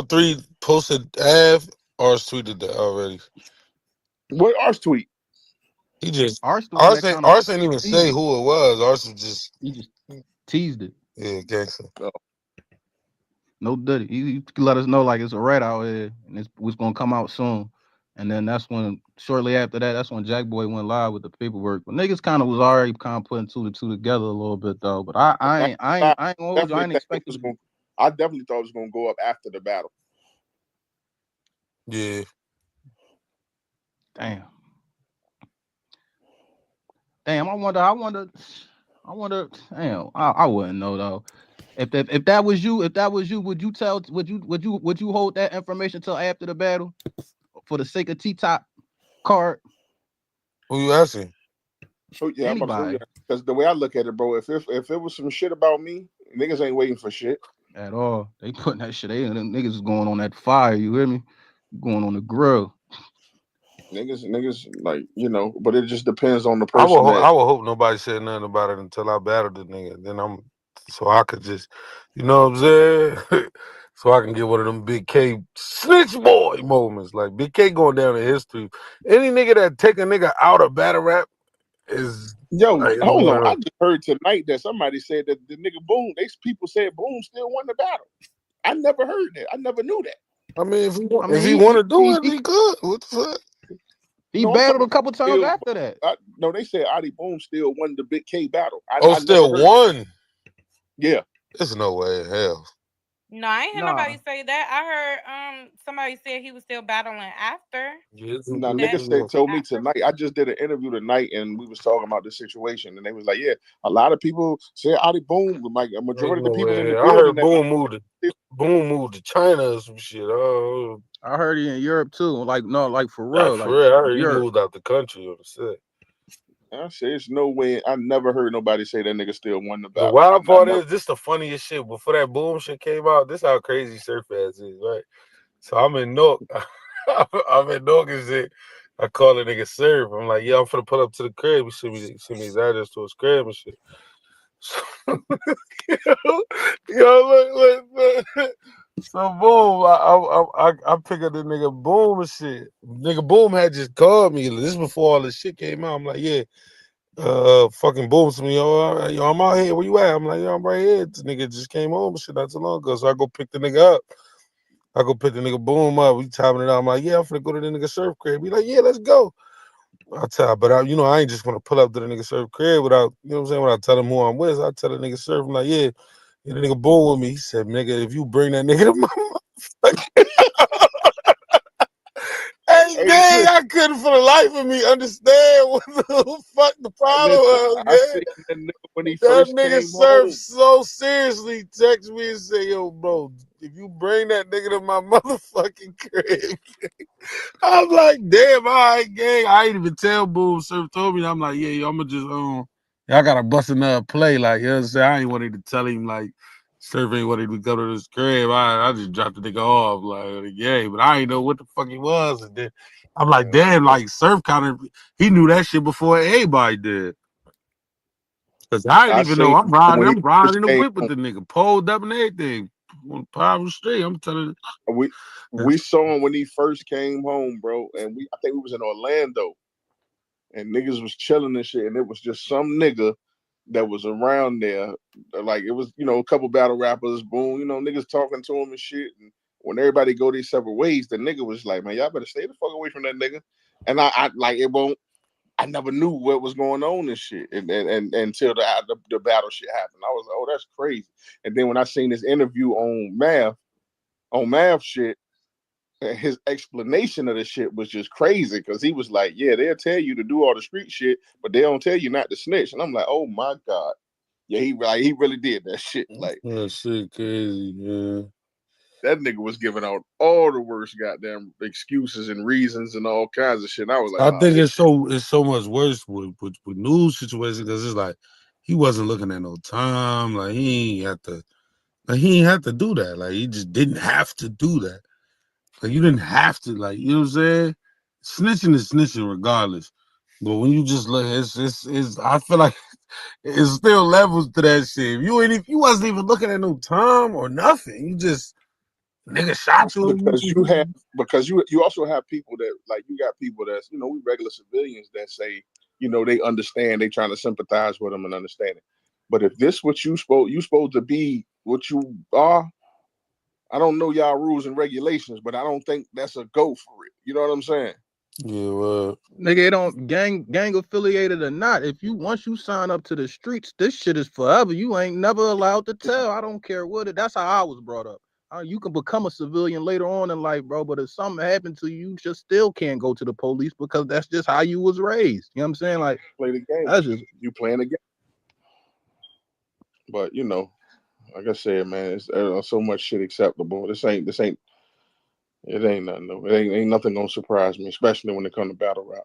3 posted Av. Ars tweeted that already. What Ars tweet? He just Ars ain't even say who it was. Ars was he just teased it. Yeah, gangster. No dirty. He let us know like it's a rat out here and it's gonna come out soon. And then that's when shortly after that, that's when Jack Boy went live with the paperwork. But niggas kind of was already kind of putting 2 to 2 together a little bit though. But I ain't hold you. I ain't expecting. I definitely thought it was gonna go up after the battle. Yeah. Damn. I wonder. Damn, I wouldn't know though. If that was you, would you hold that information till after the battle for the sake of T-Top card? Who you asking? Oh yeah, anybody. Because the way I look at it, bro, if it was some shit about me, niggas ain't waiting for shit at all. They putting that shit. Them niggas is going on that fire. You hear me? Going on the grill. Niggas, like, you know, but it just depends on the person. I would hope nobody said nothing about it until I battled the nigga. Then so I could just, you know what I'm saying? So I can get one of them Big K snitch boy moments. Like Big K going down in history. Any nigga that take a nigga out of battle rap is hold on. I just heard tonight that somebody said that the nigga Boom, people said Boom still won the battle. I never heard that. I never knew that. I mean, if he want to do it, he could. What the fuck? He battled a couple times after that. No, they said Adi Boom still won the Big K battle. I still won? Yeah. There's no way in hell. No, I ain't heard nobody say that. I heard somebody said he was still battling after. No, niggas told me tonight. I just did an interview tonight and we was talking about the situation and they was like, yeah, a lot of people say Adi Boom, like a majority of the people in the building. I heard Boom moved to China or some shit. I heard he in Europe too. Like for real. For real. I heard he moved out the country on the set. I say it's no way. I never heard nobody say that nigga still won the battle. The wild part is this the funniest shit. Before that Boom shit came out, this how crazy Surf Ass is, right? So I'm in Newark. I'm in Newark and shit. I call the nigga Surf. I'm like, yeah, I'm finna pull up to the crib. He send me his address to his crib and shit. So, look. So Boom, I pick up the nigga Boom and shit. Nigga Boom had just called me. This is before all this shit came out. I'm like, yeah. Fucking Boom to me, yo, I'm out here. Where you at? I'm like, yo, I'm right here. This nigga just came home and shit not too long ago. So I go pick the nigga up. I go pick the nigga Boom up. We timing it out. I'm like, yeah, I'm finna go to the nigga Surf crib. Be like, yeah, let's go. I tell, but I ain't just gonna pull up to the nigga Surf crib without, you know what I'm saying? When I tell him who I'm with, I tell the nigga Surf, I'm like, yeah, the nigga Boom with me. He said, nigga, if you bring that nigga to my Hey, gang, I couldn't for the life of me understand what the fuck the problem was, man. That nigga Surf so seriously text me and say, yo, bro, if you bring that nigga to my motherfucking crib. I'm like, damn, all right, gang. I ain't even tell Boom. Surf told me. I'm like, yeah, yo, I'm going to just, I got to bust another play. Like, you know what I'm saying? I ain't wanted to tell him, like, Surf ain't wanted to go to this crib. I just dropped the nigga off like yeah, but I ain't know what the fuck he was. And then I'm like, damn, like Surf kind of he knew that shit before anybody did. Cause I didn't even know I'm riding in the whip with the nigga, pulled up and everything on Power Street. I'm telling you. We saw him when he first came home, bro, and I think we was in Orlando, and niggas was chilling and shit, and it was just some nigga that was around there. Like it was, a couple battle rappers, boom, niggas talking to him and shit. And when everybody go their separate ways, the nigga was like, man, y'all better stay the fuck away from that nigga. And I like it won't. I never knew what was going on and shit, and until the battle shit happened. I was like, oh, that's crazy. And then when I seen this interview on Math shit, his explanation of the shit was just crazy because he was like, yeah, they'll tell you to do all the street shit, but they don't tell you not to snitch. And I'm like, oh my God. Yeah, he really did that shit. Like that shit crazy, man. That nigga was giving out all the worst goddamn excuses and reasons and all kinds of shit. And I was like, I think it's so much worse with Newz situation because it's like he wasn't looking at no time. Like he ain't have to do that. Like he just didn't have to do that. Like you didn't have to. Like you know what I'm saying? Snitching is snitching regardless. But when you just look, it's I feel like it's still levels to that shit. If you wasn't even looking at no time or nothing, you just nigga shot you because you also have people that like you got people that's we regular civilians that say they understand, they trying to sympathize with them and understand it. But if this what you supposed to be what you are, I don't know y'all rules and regulations, but I don't think that's a go for it. You know what I'm saying? Yeah, well, nigga, it don't gang affiliated or not. Once you sign up to the streets, this shit is forever. You ain't never allowed to tell. I don't care what it. That's how I was brought up. You can become a civilian later on in life, bro. But if something happened to you, you just still can't go to the police because that's just how you was raised. You know what I'm saying? Like play the game. That's just you playing the game. But like I said, man, it's so much shit acceptable. This ain't. It ain't nothing. No. It ain't nothing gonna surprise me, especially when it comes to battle rap.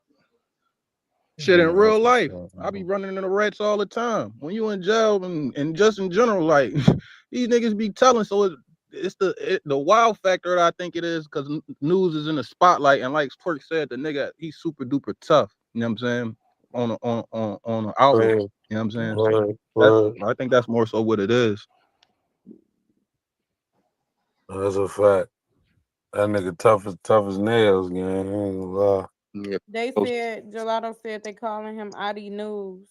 Shit in real life, I be running into the rats all the time. When you in jail and just in general, like these niggas be telling. So it's the wild factor that I think it is because Newz is in the spotlight, and like Twork said, the nigga he's super duper tough. You know what I'm saying? On the outlet. You know what I'm saying? So I think that's more so what it is. That's a fact. That nigga tough as nails, man. I ain't gonna lie. They said Gelato said they calling him Adi Newz.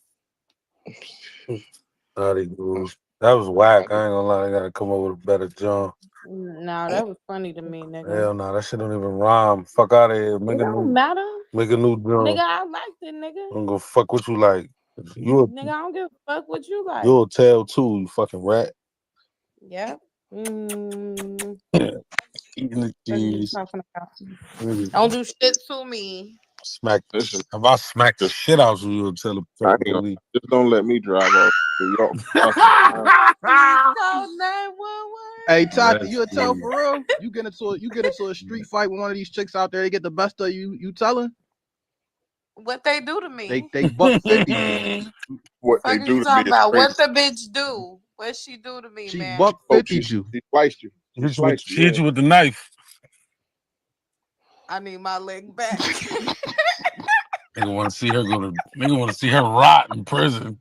Adi Newz. That was whack. I ain't gonna lie. I gotta come up with a better jump. No, that was funny to me, nigga. Hell no, that shit don't even rhyme. Fuck out of here. It don't matter. Make a new drum. Nigga, I liked it, nigga. I'm gonna fuck what you like. Nigga, I don't give a fuck what you like. You'll tell too, you fucking rat. Yep. Eating the cheese. Don't do shit to me. Smack. If I smack the shit out of you, you'll tell the fucking police. Just don't let me drive off. Hey, Tati, you a tell for real? You get into a street fight with one of these chicks out there, they get the best of you. You telling? What they do to me? They buck 50. What they do you talking about? What the bitch do? What she do to me, she man? Buck 50'd you. She sliced you. She hit you with the knife. I need my leg back. Nigga want to see her Nigga want to see her rot in prison.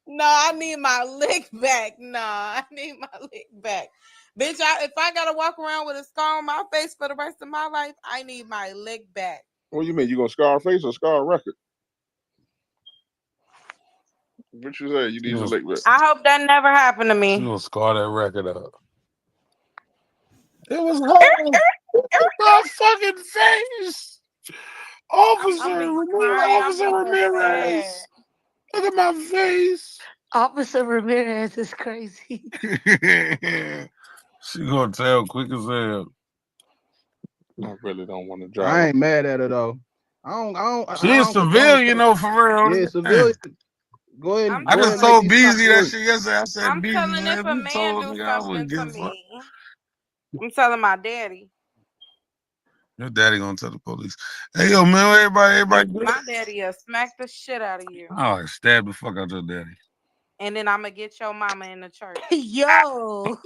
No, I need my leg back. Nah, I need my leg back. Bitch, if I gotta walk around with a scar on my face for the rest of my life, I need my leg back. What do you mean? You gonna scar a face or scar a record? What you say? You need your leg back. I hope that never happened to me. You gonna scar that record up. It was hard. My fucking face. Officer Ramirez. Look at my face. Officer Ramirez is crazy. She gonna tell quick as hell. I really don't want to drive. I ain't mad at her though. I don't. She is civilian though, for real. Yeah, civilian. Go ahead. I just told BZ that shit yesterday. I said, I'm telling if a man do something to me, I'm telling my daddy. Your daddy gonna tell the police. Hey, yo, man, everybody. My daddy will smack the shit out of you. Oh, stab the fuck out your daddy. and then I'm gonna get your mama in the church. Yo,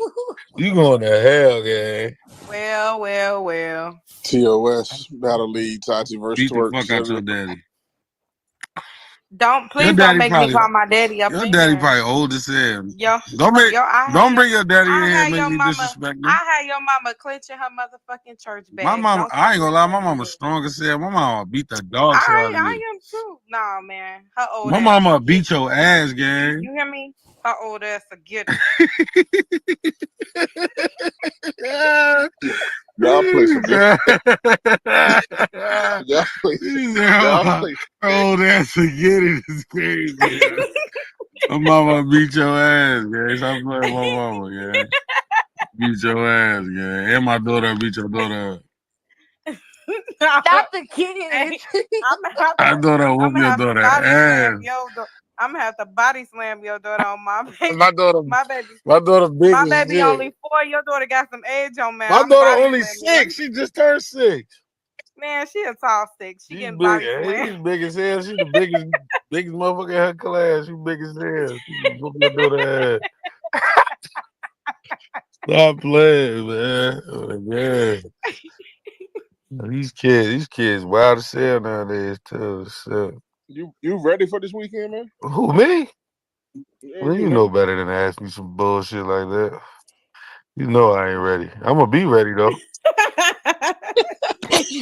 You going to hell, gang? Well. TOS Battle League Tati versus Beat the Twerk. fuck out your daddy. Please don't make me call my daddy up Your in daddy here. probably old as hell. Yo, Don't bring your daddy in I here had and make your me mama. disrespect him. I had your mama clenching her motherfucking church bag. My mama, Don't I ain't gonna lie, my fucking mama strong as hell. My mama beat the dog shit out of you. I am too. Nah, man. Her old My ass. mama beat your ass, gang. You hear me? Her old ass to get it. Y'all play some Y'all play. Her old ass to get it is crazy. My mama beat your ass, gang. Stop playing my mama, gang. Beat your ass, gang. And my daughter beat your daughter. not the kids. I daughter whoop your daughter ass. I'm gonna have to body slam your daughter on my baby. My daughter big my as baby shit. only 4. Your daughter got some age on, man. My daughter only 6. She just turned 6. Man, she a tall 6. She getting big. body slammed. She's big as hell. She's the biggest motherfucker in her class. She big as hell. She whoop your daughter ass. Stop playing, man. Oh, man. These kids wild as hell nowadays too. So. You ready for this weekend, man? Who, me? Yeah, Well, you know better than to ask me some bullshit like that. You know I ain't ready. I'm gonna be ready though.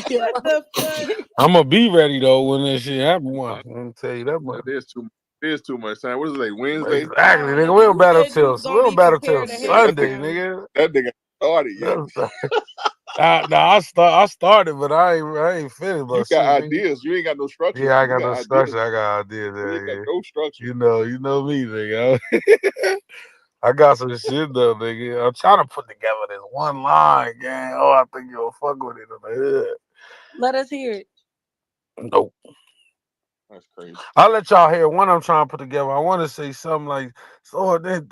What the fuck? I'm gonna be ready though when this shit happen. I'm gonna tell you that much. There's too much time. What is it, Wednesday? Exactly, nigga. We don't battle till Sunday, nigga. That nigga started yet. I started, but I ain't finished. But you got ideas. You ain't got no structure. Yeah, I got no structure. I got ideas. You ain't got no structure. You know me, nigga. I got some shit though, nigga. I'm trying to put together this one line, gang. Oh, I think you'll fuck with it in the head. Let us hear it. Nope. That's crazy. I'll let y'all hear one I'm trying to put together. I want to say something like, so then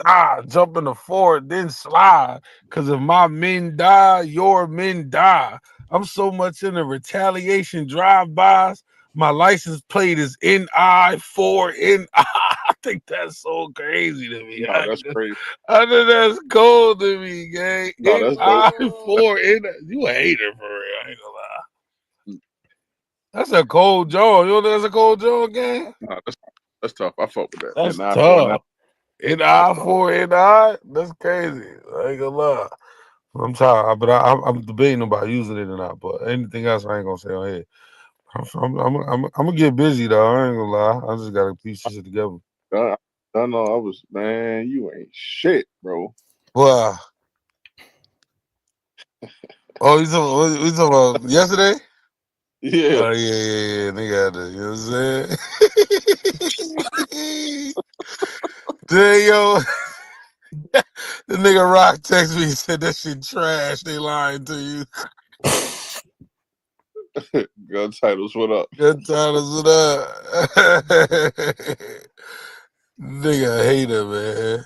jump in the forward, then slide. Cause if my men die, your men die. I'm so much in the retaliation drive-bys. My license plate is NI4NI. I think that's so crazy to me. No, that's crazy. I think that's cold to me, gang. No, that's NI4NI. You a hater for real. I ain't gonna lie. That's a cold jaw. You know that's a cold jaw, gang? Nah, that's tough. I fuck with that. That's tough. NI4NI? That's crazy. I ain't gonna lie. I'm tired, but I'm debating about using it or not. But anything else, I ain't gonna say on here. I'm gonna get busy though. I ain't gonna lie. I just gotta piece this shit together. I was, man. You ain't shit, bro. Wow. Oh, you talking about yesterday? Yeah. Oh yeah. Nigga had to, you know what I'm saying? There, yo. The nigga Rock texted me and said that shit trash. They lying to you. Gun titles, what up? Gun titles, what up? Nigga hater, man.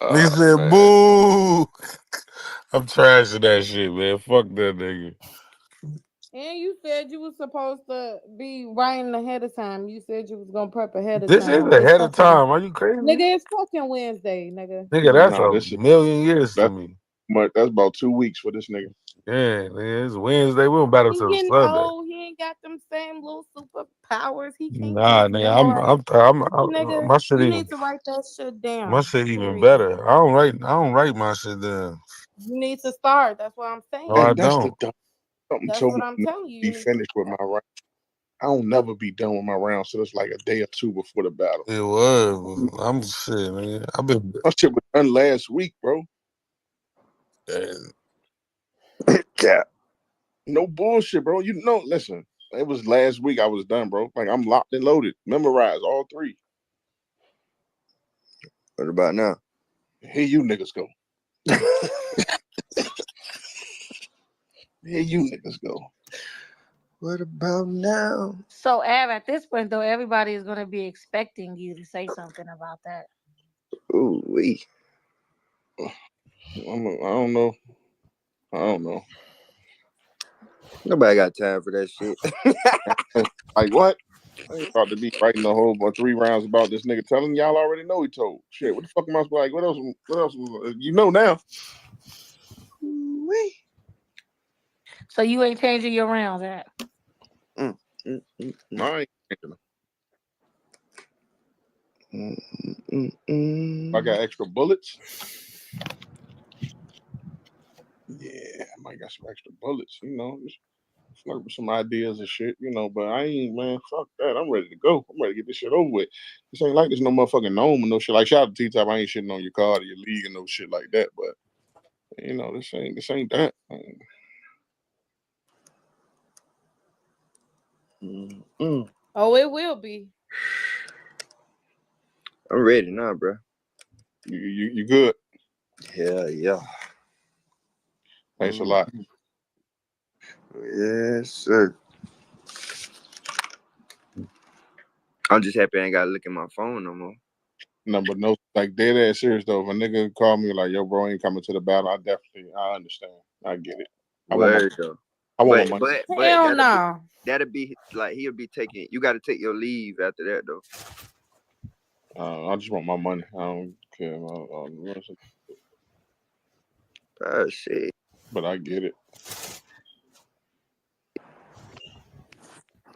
Nigga said, man. boo. I'm trashing that shit, man. Fuck that nigga. And you said you was supposed to be writing ahead of time. You said you was gonna prep ahead of This time. is ahead of time. Are you crazy? Nigga, it's fucking Wednesday, nigga. Nigga, that's a million years to me. That's about 2 weeks for this nigga. Yeah, nigga, it's Wednesday. We don't battle till Sunday. Old. He ain't got them same little superpowers. He can't. Nah, nigga, I'm my shit You even. need to write that shit down. My shit even better. I don't write my shit down. You need to start. That's what I'm saying. No, I don't. That's what I'm telling you. Be finished with my round. I don't never be done with my round, so it's like a day or two before the battle. It was. I'm shit, man. I've been. My shit was done last week, bro. Cap. No bullshit, bro. You know, listen. It was last week I was done, bro. Like I'm locked and loaded. Memorized all 3. What about now? Here you niggas go. Here you niggas go. What about now? So, Ab, at this point, though, everybody is going to be expecting you to say something about that. Ooh, wee. I don't know. Nobody got time for that shit. Like what? I ain't about to be writing a whole bunch 3 rounds about this nigga telling y'all already know he told. Shit, what the fuck am I like? What else? What else? You know now. So you ain't changing your rounds, right? I ain't changing them. I got extra bullets. Yeah, I might got some extra bullets. You know, just flirt with some ideas and shit. You know, but I ain't, man. Fuck that. I'm ready to go. I'm ready to get this shit over with. This ain't like this no motherfucking gnome and no shit. Like shout out to T-Top. I ain't shitting on your card or your league and no shit like that. But you know, this ain't that. Oh, it will be. I'm ready now, bro. You good? Hell yeah. Thanks a lot. Yes, sir. I'm just happy I ain't gotta look at my phone no more. No, but no, like dead ass serious though. If a nigga call me like, yo, bro, ain't coming to the battle, I understand. I get it. I want my money. But hell no. That'll be like he'll be taking. You got to take your leave after that though. I just want my money. I don't care. Shit. But I get it.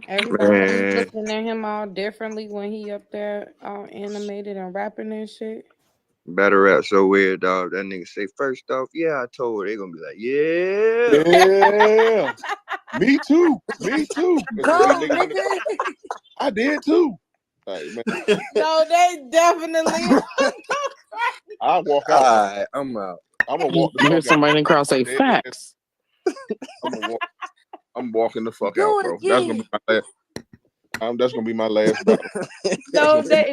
Everybody be looking at him all differently when he up there all animated and rapping and shit. Battle rap so weird, dog. That nigga say first off, yeah, I told her. They gonna be like, yeah. Me too. Go, nigga. I did too. Like, man. No, they definitely. I'll walk out. All right, I'm out. I'm gonna walk the fuck out. Hear somebody in the crowd say facts. I'm walking the fuck out, bro. That's gonna be my last. That's gonna be my last battle.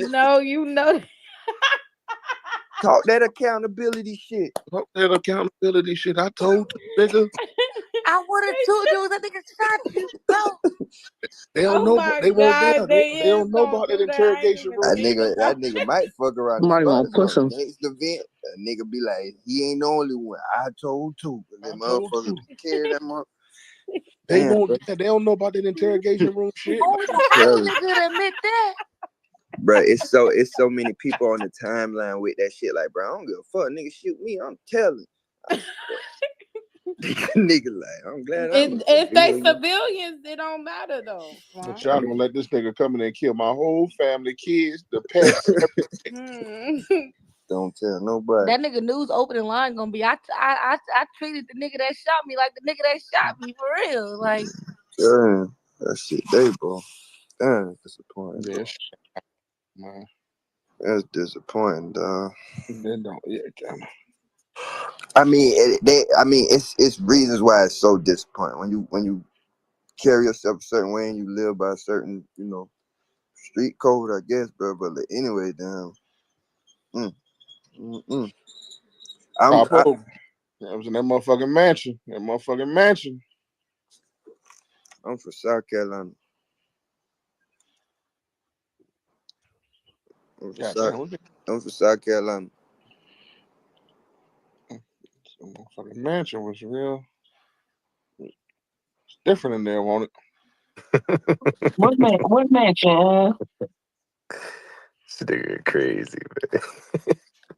No, you know. Talk that accountability shit. Talk that accountability shit. I told you, nigga. I would have told you that nigga shot you, bro. They don't know. They weren't there. They don't know about that interrogation room. That nigga might fuck around. Somebody gonna push him. Next event, a nigga be like, he ain't the only one. I told too. That motherfucker carry that motherfucker. They won't. They don't know about that interrogation room shit. Only the first nigga to admit that. Bro, it's so many people on the timeline with that shit. Like, bro, I don't give a fuck. Nigga shoot me. I'm telling. Nigga, like, I'm glad. If they civilians, it don't matter though. But y'all gonna let this nigga come in and kill my whole family, kids, the pets. Don't tell nobody. That nigga Newz opening line gonna be I treated the nigga that shot me like the nigga that shot me for real. Like, damn, that shit, bro. Damn, disappointing. Yeah, man. That's disappointing, dog. They don't. Yeah, damn. I mean, it's reasons why it's so disappointing when you carry yourself a certain way and you live by a certain, street code, I guess, bro. But anyway, damn. I was in that motherfucking mansion. I'm from South Carolina. I'm from South Carolina. The motherfucking mansion was real. It's different in there, won't it? What mansion? This nigga crazy,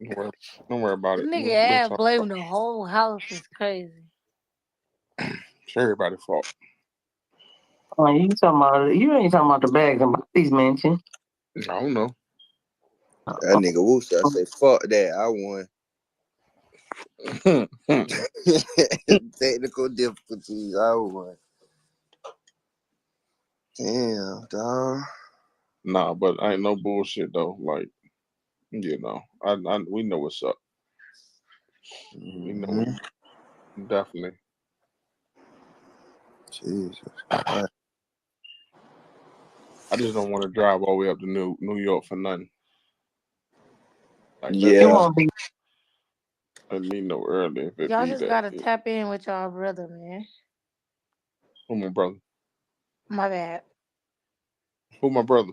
man. Don't worry about it. nigga ass blaming the whole house is crazy. It's everybody's fault. Oh, you ain't talking about the bags and these mansion. I don't know. That nigga Wooster, I say, fuck that. I won. Technical difficulties, I won. Damn, dog. Nah, but I ain't no bullshit though. Like, we know what's up. We know definitely. Jesus. I just don't want to drive all the way up to New York for nothing. Like, yeah. I need no early. Y'all just gotta tap in with y'all brother, man. Who my brother? My bad. Who my brother?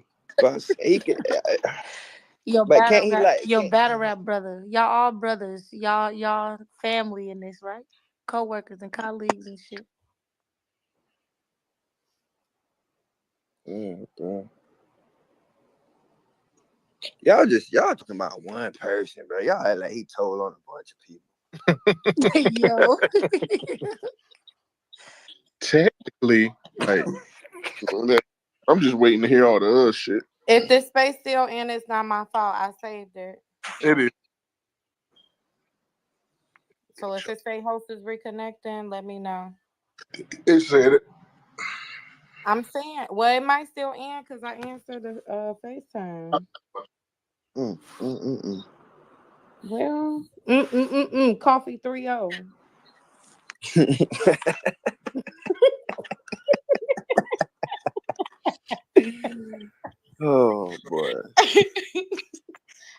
Your battle rap brother. Y'all all brothers. Y'all family in this, right? Co-workers and colleagues and shit. Yeah, bro. Y'all talking about one person, bro. Y'all act like he told on a bunch of people. Yo. Technically, like, I'm just waiting to hear all the other shit. If this space still in, it's not my fault. I saved it. It is. So if it say host is reconnecting, let me know. It said it. I'm saying, well, it might still end because I answered the FaceTime. Well, coffee 3-0. Oh boy.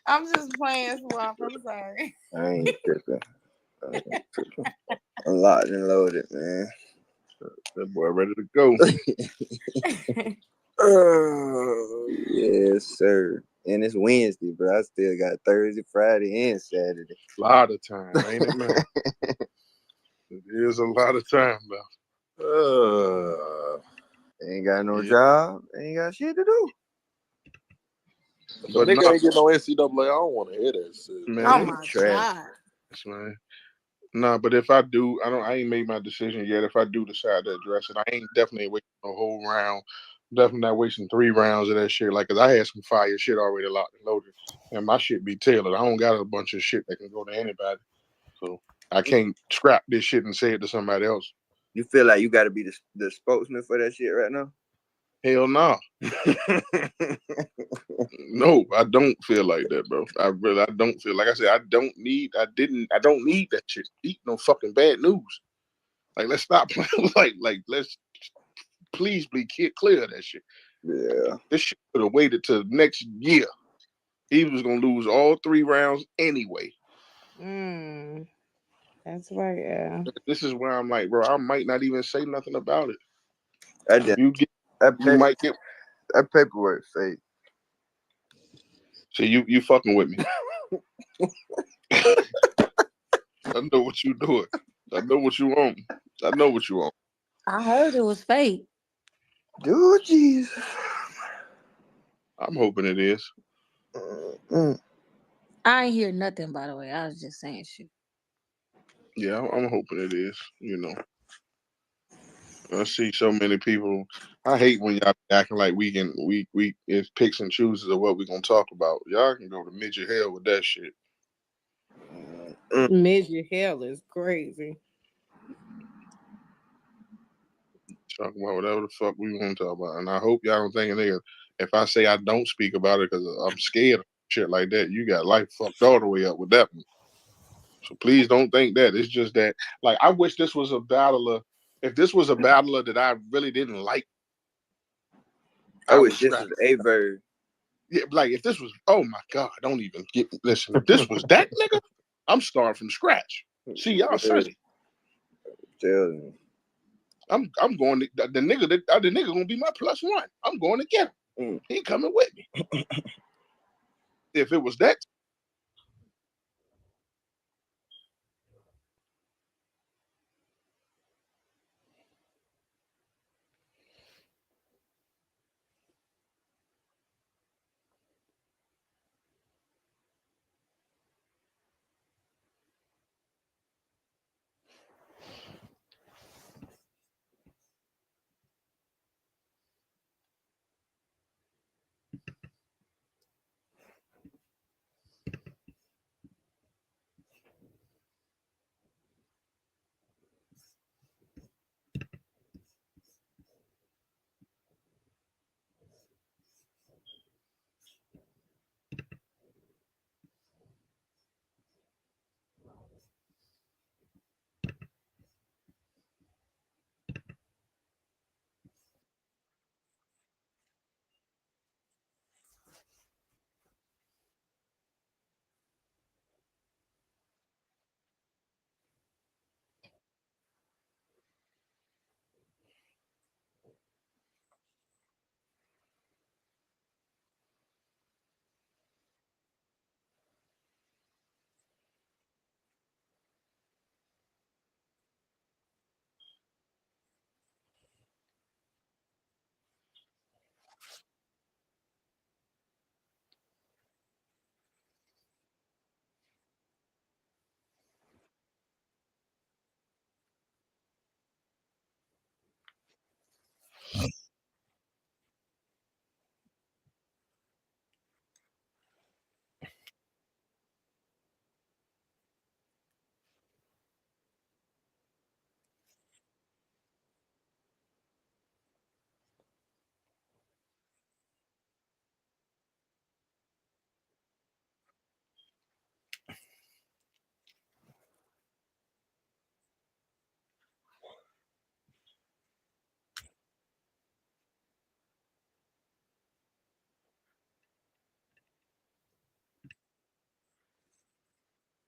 I'm just playing swap. I'm sorry. I ain't tripping. I'm locked and loaded, man. That boy ready to go. Yes, sir. And it's Wednesday, but I still got Thursday, Friday, and Saturday. A lot of time, ain't it, man? It is a lot of time, though. Ain't got no job. Ain't got shit to do. But nigga ain't get no NCAA. I don't want to hear that shit. Man, oh my God. Man. Nah, but if I do, I ain't made my decision yet. If I do decide to address it, I ain't definitely wasting a whole round. Definitely not wasting 3 rounds of that shit. Like, cause I had some fire shit already locked and loaded, and my shit be tailored. I don't got a bunch of shit that can go to anybody, so I can't scrap this shit and say it to somebody else. You feel like you got to be the spokesman for that shit right now? Hell no. No, I don't feel like that, bro. I don't feel like I said I don't need that shit. Eat no fucking bad news. Like, let's stop playing. like let's please be clear of that shit. Yeah. This shit could have waited till next year. He was gonna lose all 3 rounds anyway. That's right, yeah. This is where I'm like, bro, I might not even say nothing about it. You might get that paperwork fake. So you fucking with me. I know what you doing. I know what you want. I know what you want. I heard it was fake. Dude, Jesus. I'm hoping it is. I ain't hear nothing, by the way. I was just saying shit. Yeah, I'm hoping it is. You know, I see so many people. I hate when y'all acting like we it's picks and chooses of what we gonna talk about. Y'all can go to midget hell with that shit. Midget hell is crazy. Talk about whatever the fuck we want to talk about, and I hope y'all don't think nigga. If I say I don't speak about it because I'm scared of shit like that, you got life fucked all the way up with that one. So please don't think that. It's just that, like, I wish this was a battler. If this was a battler that I really didn't like, I wish this was a bird. Yeah, like if this was, oh my God, don't even listen. If this was that nigga, I'm starting from scratch. See y'all Sunday. I'm going to the nigga gonna be my +1. I'm going to get him. He coming with me. If it was that